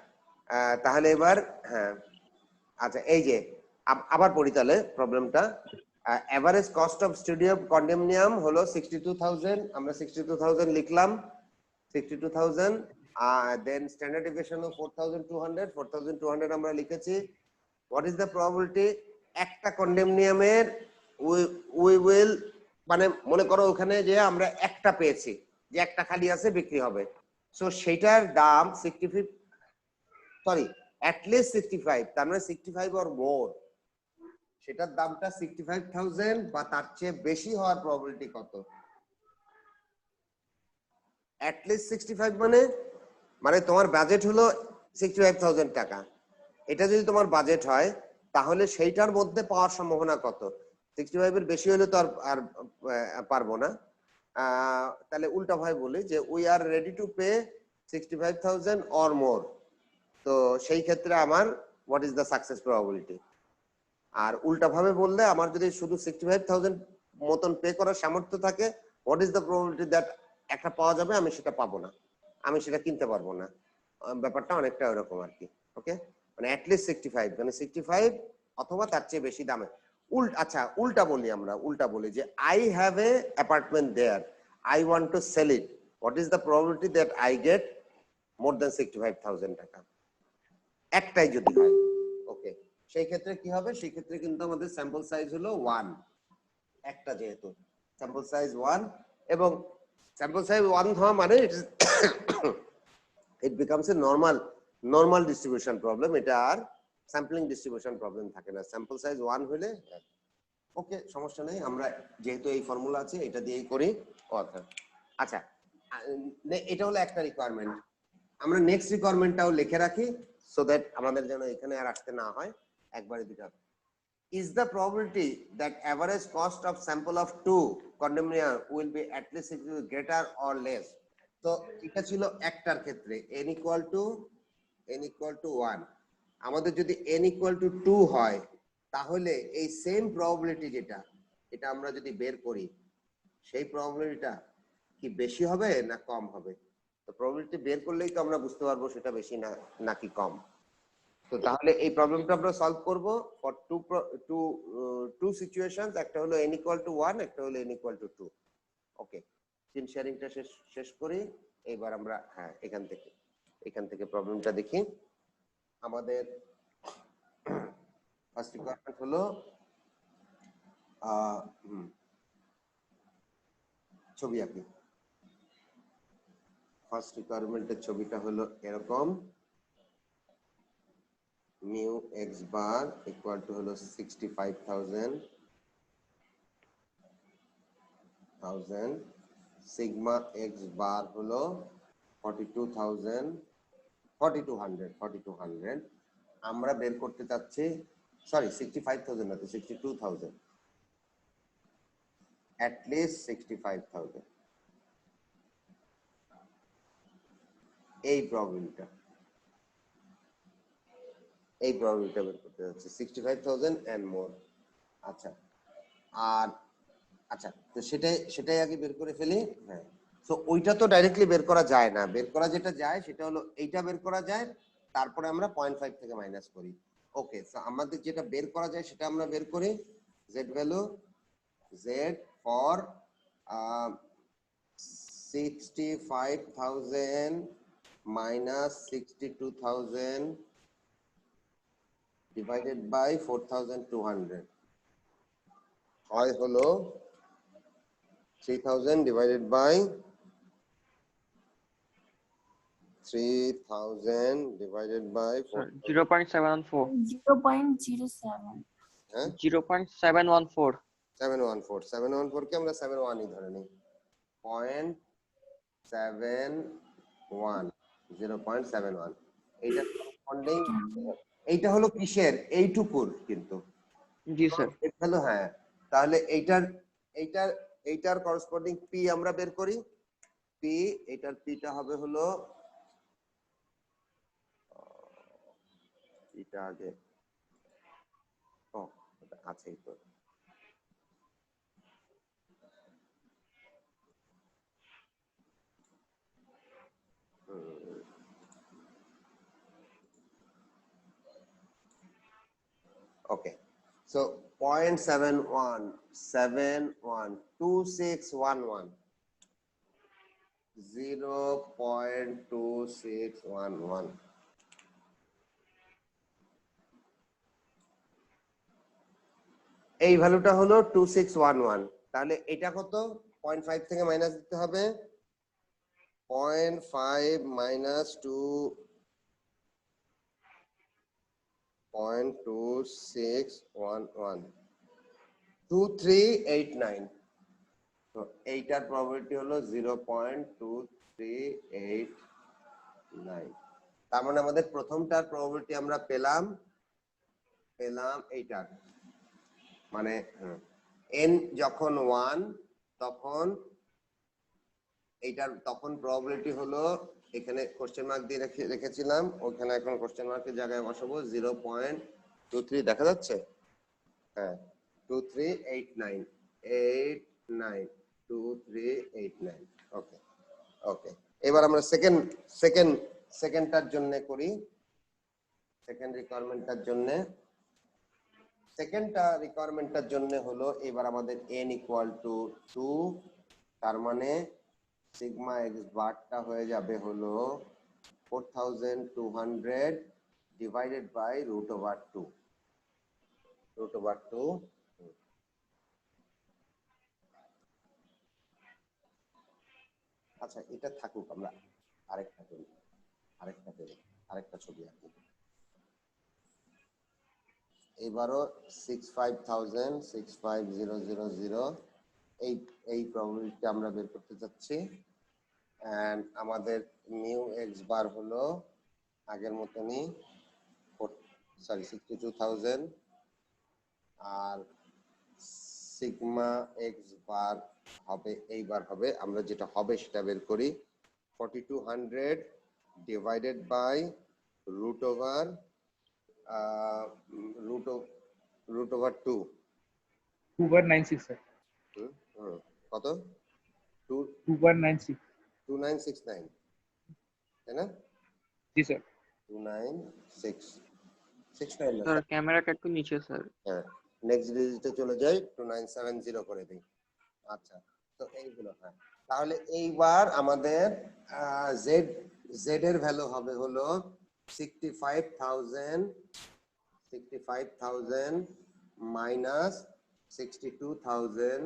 তাহলে এবার হ্যাঁ, আচ্ছা এই যে আবার পড়ি তাহলে প্রবলেমটা। Average cost of studio condominium হলো 62,000, আমরা 62,000 লিখলাম, 62,000, দেন স্ট্যান্ডার্ড ডেভিয়েশন হলো 4,200 আমরা লিখেছি। হোয়াট ইজ দ্য প্রবাবিলিটি একটা কন্ডোমিনিয়ামের উই উইল, মানে মনে করো ওখানে যে আমরা একটা পেয়েছি, যে একটা খালি আছে বিক্রি হবে, সো সেটার দাম 65, সরি অ্যাটলিস্ট 65, তার মানে 65 অর মোর, সেটার দামটা 65,000 বা তার চেয়ে বেশি হওয়ার প্রবাবিলিটি কত? অ্যাটলিস্ট 65 মানে তোমার বাজেট হলো 65,000 টাকা, এটা যদি তোমার বাজেট হয় তাহলে সেইটার মধ্যে পাওয়ার সম্ভাবনা কত? 65 এর বেশি হলে তো আর পারবো না, তাহলে উল্টা ভাবে বলি যে we are ready to pay 65,000 or more, তো সেই ক্ষেত্রে আমার what is the success probability. আর উল্টা ভাবে বললে আমার যদি শুধু 65,000 মতন পে করার সামর্থ্য থাকে, what is the probability that একটা পাওয়া যাবে আমি সেটা পাবো না, আমি সেটা কিনতে পারবো না, ব্যাপারটা অনেকটা এরকম আর কি। ওকে, মানে অ্যাটলিস্ট 65 মানে 65 অথবা তার চেয়ে বেশি দামে। আচ্ছা উল্টা বলি, আমরা উল্টা বলি যে I have a apartment there, I want to sell it, what is the probability that I get more than 65,000 টাকা, একটাই যদি হয়। ওকে, সেই ক্ষেত্রে কি হবে, সেই ক্ষেত্রে কিন্তু আমাদের স্যাম্পল সাইজ হলো 1, একটা যেহেতু স্যাম্পল সাইজ 1, এবং স্যাম্পল সাইজ 1 হওয়া মানে it becomes a normal distribution problem, এটা আর স্যাম্পলিং ডিস্ট্রিবিউশন প্রবলেম থাকে না, স্যাম্পল সাইজ 1 হলে। ওকে, সমস্যা নেই, আমরা যেহেতু এই ফর্মুলা আছে এটা দিয়েই করি। আচ্ছা এটা হলো একটা রিকোয়ারমেন্ট, আমরা নেক্সট রিকোয়ারমেন্টটাও লিখে রাখি সো দ্যাট আমাদের যেন এখানে আর আসতে না হয় একবারে দুটো। Is the probability that average cost of sample of 2 condominium will be at least greater or less? তো এটা ছিল একটার ক্ষেত্রে n equal to 1, আমাদের যদি n equal to 2 হয় তাহলে এই সেম প্রবাবিলিটি যেটা, এটা আমরা যদি বের করি, সেই প্রবাবিলিটিটা কি বেশি হবে না কম হবে? তো প্রবাবিলিটি বের করলেই তো আমরা বুঝতে পারবো সেটা বেশি না নাকি কম। তো তাহলে এই প্রবলেমটা আমরা সলভ করব ফর টু সিচুয়েশনস, একটা হলো n equal to 1, একটা হলো n equal to 2। Okay, screen শেয়ারিংটা শেষ করি, এবার আমরা হ্যাঁ এখান থেকে প্রবলেমটা দেখি। আমাদের ফার্স্ট রিকোয়ারমেন্ট হলো ছবি আঁকি। ফার্স্ট রিকোয়ারমেন্টের ছবিটা হলো এরকম, mu x bar equal to হলো 65,000 sigma x bar হলো 4200 আমরা বের করতে চাচ্ছি, সরি 65,000 না তো 62,000, at least 65,000, এই প্রবলেমটা বের করতে যাচ্ছে 65,000 and more। আচ্ছা আর আচ্ছা, তো সেটাই আগে বের করে ফেলি। হ্যাঁ, সো ওইটা তো ডাইরেক্টলি বের করা যায় না, বের করা যেটা যায় সেটা হলো এইটা বের করা যায়, তারপরে আমরা 0.5 থেকে মাইনাস করি। ওকে, সো আমাদের যেটা বের করা যায় সেটা আমরা বের করি। Z value, Z for 65,000 minus 62,000 divided by 4,200 হয় হলো 3,000 divided by 3,000 divided by 4. 0.714 0.07 হ্যাঁ 0.714 714 কে আমরা 71 ই ধরে নিই। 0.71 0.71 এইটা করসপন্ডিং, এইটা হলো কিসের এইটুকুর কিন্তু জি স্যার হ্যালো। হ্যাঁ, তাহলে এইটার করসপন্ডিং পি আমরা বের করি। পি, এটার পিটা হবে হলো এটা আগে ও আছেই তো। Okay, so 0.71712611 0.2611 এই ভ্যালুটা হলো 2611। তাহলে এটা কত? 0.5 থেকে মাইনাস দিতে হবে। 0.5 minus 2.2611 2389। তো এইটার প্রবাবিলিটি হলো 0.2389। তার মানে আমাদের প্রথমটার প্রবাবিলিটি আমরা পেলাম এইটার মানে n যখন 1 তখন এইটার তখন প্রবাবিলিটি হলো, এখানে কোশ্চেন মার্ক দিয়ে রেখেছিলাম, ওখানে এখন কোশ্চেন মার্কের জায়গায় বসাবো 0.23 দেখা যাচ্ছে। হ্যাঁ 2389 2389। ওকে ওকে, এবার আমরা সেকেন্ডটার জন্য করি। সেকেন্ড রিকোয়ারমেন্টটার জন্য, সেকেন্ডটা রিকোয়ারমেন্টটার জন্য হলো এবার আমাদের n ইকুয়াল টু 2, তার মানে সিগমা এক্স বারটা হয়ে যাবে হলো 4200 ডিভাইডেড বাই রুট ওভার 2 আচ্ছা এটা থাকুক, আমরা আরেকটা করি, আরেকটা ছবি আঁকি। এবারও 65,000 এই প্রবাবিলিটি আমরা বের করতে যাচ্ছি। এন্ড আমাদের নিউ এক্স বার হলো আগের মতনই 62,000 আর সিগমা এক্স বার হবে, এইবার হবে আমরা যেটা হবে সেটা বের করি। 4200 divided by root over 2 2.96 sir কত 2.96 2969 তাই না? জি স্যার 2969 স্যার ক্যামেরাটা একটু নিচে স্যার। হ্যাঁ নেক্সট ডিজিটে চলে যাই 2970 করে দিই। আচ্ছা তো এইগুলো, হ্যাঁ তাহলে এইবার আমাদের জেড এর ভ্যালু হবে হলো 65,000 minus 62,000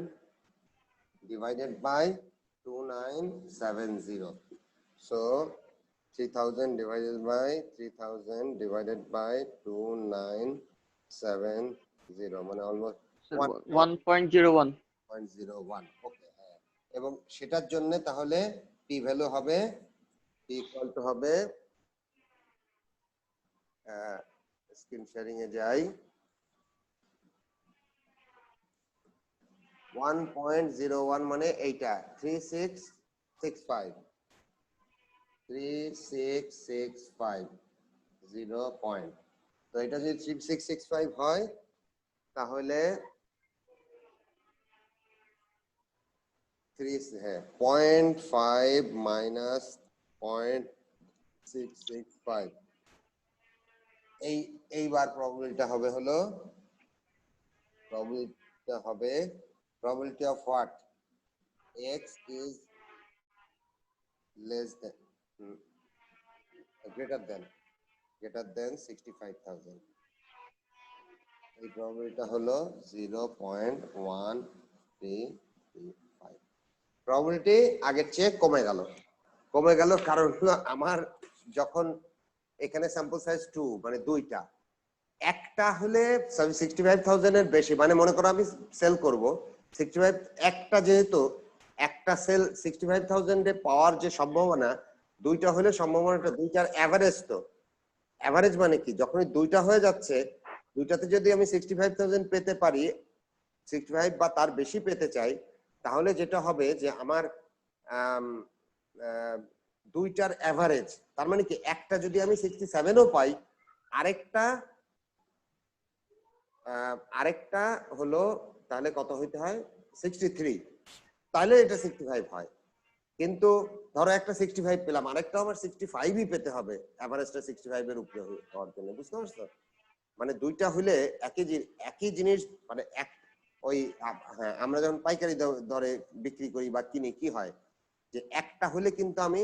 divided by 2970. So 3,000 divided by 2970 মানে অলমোস্ট 1.01 0.01। ওকে, হ্যাঁ এবং সেটার জন্য তাহলে পি ভ্যালু হবে পি ইকুয়াল টু হবে স্ক্রিন শেয়ারিং এ যাই 1.01 মানে এইটা 3665 0 পয়েন্ট। তো এটা যদি 3665 হয় তাহলে 3 হ্যাঁ 0.5 মাইনাস 0.665 এইবার প্রবাবিলিটিটা হবে হলো probability of what x is less than greater than 65,000 এই প্রবাবিলিটিটা হলো 0.1335 প্রবাবিলিটি আগের চেয়ে কমে গেল কারণ হলো আমার যখন এখানে স্যাম্পল সাইজ 2 মানে দুইটা একটা হলে 65,000 এর বেশি মানে মনে করো আমি সেল করব 65 একটা যেহেতু একটা সেল 65,000 এ পাওয়ার যে সম্ভাবনা দুইটা হলে সম্ভাবনাটা দুইটার এভারেজ তো এভারেজ মানে কি যখনই দুইটা হয়ে যাচ্ছে দুইটাতে যদি আমি 65,000 পেতে পারি 65 বা তার বেশি পেতে চাই তাহলে যেটা হবে যে আমার দুইটার এভারেজ তার মানে কি একটা যদি আমি 67 ও পাই আরেকটা হলো তাহলে কত হইতে হয় 63 তাহলে এটা 65 হয় কিন্তু ধরো একটা 65 পেলাম আরেকটা আমার 65 ই পেতে হবে এভারেজটা 65 এর উপরে হওয়ার জন্য বুঝতে পারছো মানে দুইটা হলে একই জিনিস মানে এক ওই হ্যাঁ আমরা যখন পাইকারি দরে বিক্রি করি বা কিনি কি হয় যে একটা হলে কিন্তু আমি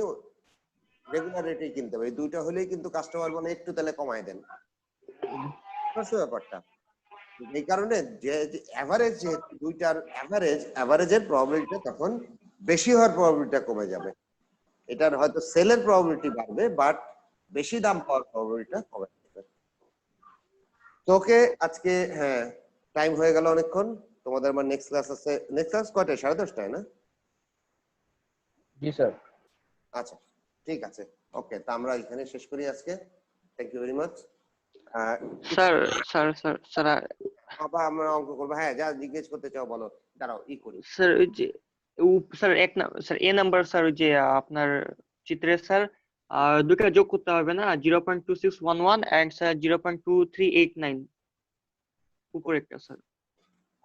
রেগুলার রেটে কিনতে পারি দুইটা হলেই কিন্তু কাস্টমার মানে একটু তাহলে কমায় দেন বুঝছো ব্যাপারটা এই কারণে যে এভারেজ যে দুইটার এভারেজের প্রবাবিলিটি তখন বেশি হওয়ার প্রবাবিলিটিটা কমে যাবে এটার হয়তো সেলের প্রবাবিলিটি বাড়বে বাট বেশি দাম পাওয়ার প্রবাবিলিটিটা কমে যাবে তোকে আজকে হ্যাঁ টাইম হয়ে গেল অনেকক্ষণ তোমাদের আমার নেক্সট ক্লাস আছে নেক্সট ক্লাস কয়টায় 10:30 না জি স্যার আচ্ছা ঠিক আছে ওকে তা আমরা এখানে শেষ করি আজকে thank you very much sir আবার আমরা অঙ্ক করবো হ্যাঁ যা জিজ্ঞেস করতে চাও বলো দাঁড়াও করি স্যার ওই যে স্যার স্যার এ নাম্বার স্যার ওই যে আপনার চিত্রে স্যার দুটো যোগ করতে হবে না 0.2611 এন্ড স্যার 0.2389 উপরে একটা স্যার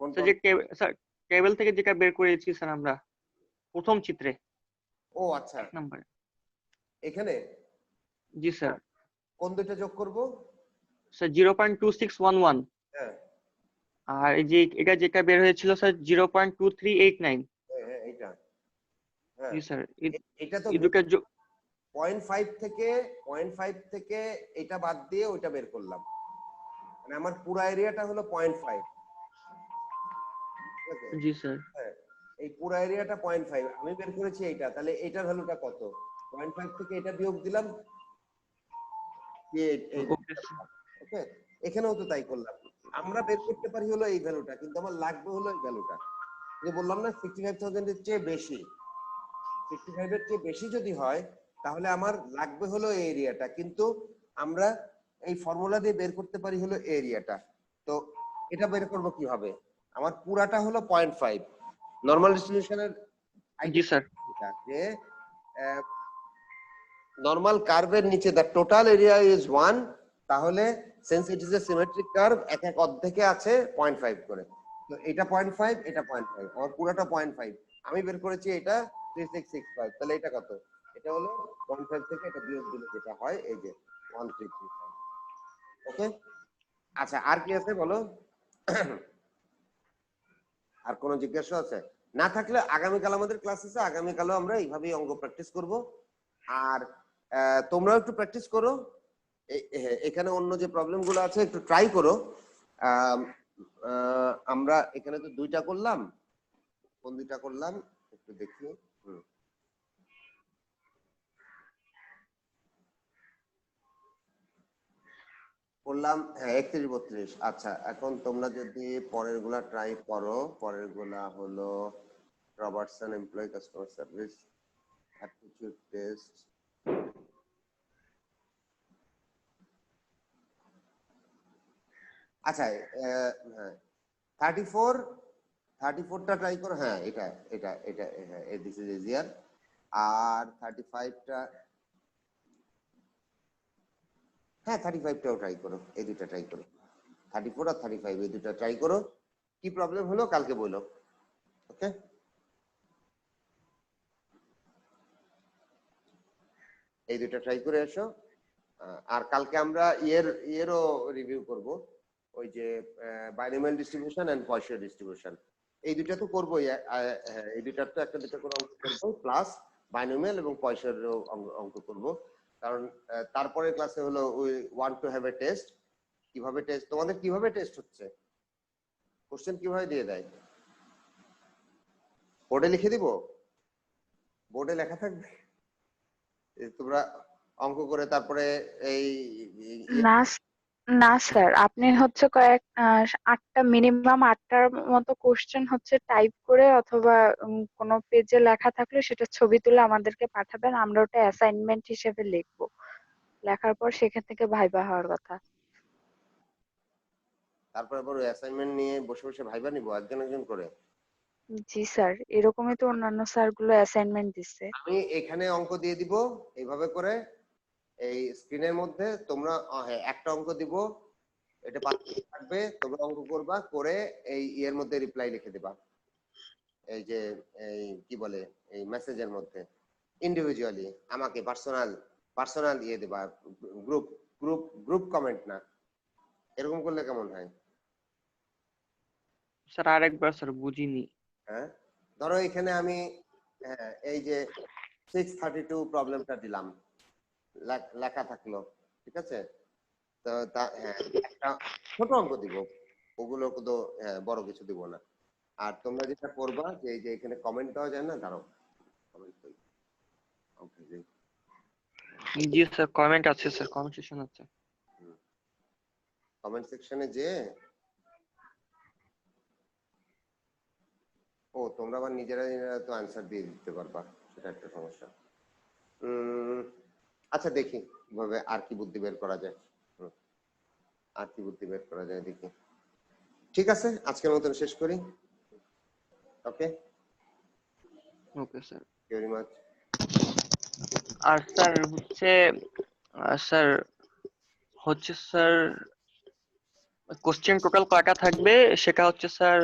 কোনটা যে স্যার টেবিল থেকে যেটা বের করেছি স্যার আমরা প্রথম চিত্রে ও আচ্ছা এক নাম্বার এখানে জি স্যার কোন দুইটা যোগ করব স্যার 0.2611 হ্যাঁ আর এই যে এটা যেটা বের হয়েছিল স্যার 0.2389 হ্যাঁ এইটা হ্যাঁ জি স্যার এটা তো এই দুটো 0.5 থেকে এটা বাদ দিয়ে ওইটা বের করলাম মানে আমার পুরো এরিয়াটা হলো 0.5 ঠিক আছে জি স্যার হ্যাঁ এই পুরো এরিয়াটা 0.5 আমি বের করেছি এইটা তাহলে এটার ভ্যালুটা কত 0.5 থেকে এটা বিয়োগ দিলাম ওকে এখানেও তো তাই করলাম আমরা বের করতে পারি হলো এই ভ্যালুটা কিন্তু আমার লাগবে হলো এই ভ্যালুটা যে বললাম না 65,000 এর চেয়ে বেশি 65 এর চেয়ে বেশি যদি হয় তাহলে আমার লাগবে হলো এই এরিয়াটা কিন্তু আমরা এই ফর্মুলা দিয়ে বের করতে পারি হলো এরিয়াটা তো এটা বের করব কিভাবে আমার পুরাটা হলো 0.5 নরমাল ডিস্ট্রিবিউশনের জি স্যার যে নরমাল কার্ভের নিচে দা টোটাল এরিয়া ইজ 1 তাহলে since it is a symmetric curve এক অর্ধেকে আছে 0.5 করে তো এটা 0.5 এটা 0.5 আর পুরোটা 0.5 আমি বের করেছি এটা 3665 তাহলে এটা কত এটা হলো 0.5 থেকে এটা বিয়োগ দিলে যেটা হয় এই যে 1335 ওকে আচ্ছা আর কি আছে বলো আর কোনো জিজ্ঞাসা আছে না থাকলে আগামী কাল আমাদের ক্লাস আছে আগামী কালও আমরা এইভাবেই অঙ্ক প্র্যাকটিস করব আর তোমরাও একটু প্র্যাকটিস করো এখানে অন্য যে প্রবলেম গুলো আছে একটু ট্রাই করো আমরা এখানে তো দুইটা করলাম কোন দুইটা করলাম একটু দেখি করলাম হ্যাঁ 31 32 আচ্ছা এখন তোমরা যদি পরের গুলা ট্রাই করো পরের গুলা হলো Robertson employee customer service aptitude test আচ্ছা 34টা ট্রাই করো হ্যাঁ এটা হ্যাঁ দিস ইজ ইজিয়ার আর 35টা হ্যাঁ 35টাও ট্রাই করো এই দুটো ট্রাই করো 34 আর 35 এই দুটো ট্রাই করো কি প্রবলেম হলো কালকে বলো ওকে এই দুইটা ট্রাই করে এসো। আর কালকে আমরা ইয়েরও রিভিউ করব, ওই যে binomial distribution and Poisson distribution. এই দুইটা তো করবোই, এই দুইটার তো একটা দুটো করে অঙ্ক করবো, প্লাস বাইনোমিয়াল এবং পয়সর অঙ্ক করব। কারণ তারপরে ক্লাসে হলো we want to have a test. কিভাবে টেস্ট, তোমাদের কিভাবে টেস্ট হচ্ছে, কোশ্চেন কিভাবে দিয়ে দেয়? বোর্ডে লিখে দিব, বোর্ডে লেখা থাকবে, তোমরা অঙ্ক করে তারপরে এই না না স্যার, আপনি হচ্ছে কয়েক 8টা মিনিমাম 8টার মতো কোশ্চেন হচ্ছে টাইপ করে অথবা কোনো পেজে লেখা থাকলে সেটা ছবি তুলে আমাদেরকে পাঠাবেন, আমরা ওটা অ্যাসাইনমেন্ট হিসেবে লিখবো। লেখার পর সেখান থেকে ভাইবা হওয়ার কথা। তারপরে আবার অ্যাসাইনমেন্ট নিয়ে বসে বসে ভাইবা নিব একজন একজন করে? জি স্যার, এরকমই তো অন্যান্য স্যারগুলো অ্যাসাইনমেন্ট দিচ্ছে। আমি এখানে অঙ্ক দিয়ে দিব এইভাবে করে, এই স্ক্রিনের মধ্যে তোমরা হ্যাঁ একটা অঙ্ক দিব, এটা 5 মিনিট থাকবে, তোমরা অঙ্ক করবা, করে এই এর মধ্যে রিপ্লাই লিখে দিবা, এই যে এই কি বলে এই মেসেজের মধ্যে ইন্ডিভিজুয়ালি আমাকে পার্সোনাল দিয়ে দিবা, গ্রুপ গ্রুপ গ্রুপ কমেন্ট না। এরকম করলে কেমন হয়? স্যার আরেকবার স্যার বুঝিনি। হ্যাঁ, ধরো এখানে আমি এই যে 632 প্রবলেমটা দিলাম, লেখা থাকলো, ঠিক আছে? তো একটা ছোট অঙ্ক দিব, ওগুলো তো বড় কিছু দিব না। আর তোমরা যেটা করবা যে এই যে এখানে কমেন্ট দেওয়া যায় না, দাঁড়াও কমেন্ট করি, ওকে জি জি স্যার, কমেন্ট আছে স্যার, কমেন্ট সেকশন আছে। কমেন্ট সেকশনে যে ও তোমরা আবার নিজেরা তো অ্যানসার দিয়ে দিতে পারবা, সেটা একটা সমস্যা। আচ্ছা দেখি কিভাবে আর কি বুদ্ধি বের করা যায়, আর কি বুদ্ধি বের করা যায় দেখি। ঠিক আছে, আজকের মতন শেষ করি। Okay, okay sir. Very much. আর স্যার স্যার কোশ্চেন টোটাল কয়টা থাকবে সেটা হচ্ছে স্যার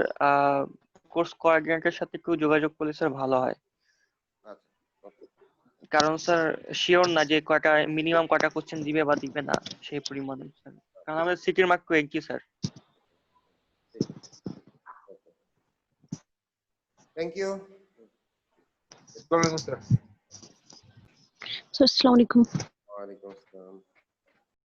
কোর্স কোঅর্ডিনেটরের সাথে একটু যোগাযোগ করলে স্যার ভালো হয়। আচ্ছা ওকে, কারণ স্যার শিওর না যে কয়টা মিনিমাম কয়টা কোশ্চেন দিবে বা দিবে না সেই পরিমাণে স্যার, কারণ আমাদের সিটির মার্ক 20 স্যার। Thank you. আসসালামু আলাইকুম স্যার। So, Assalamualaikum. ওয়ালাইকুম আসসালাম।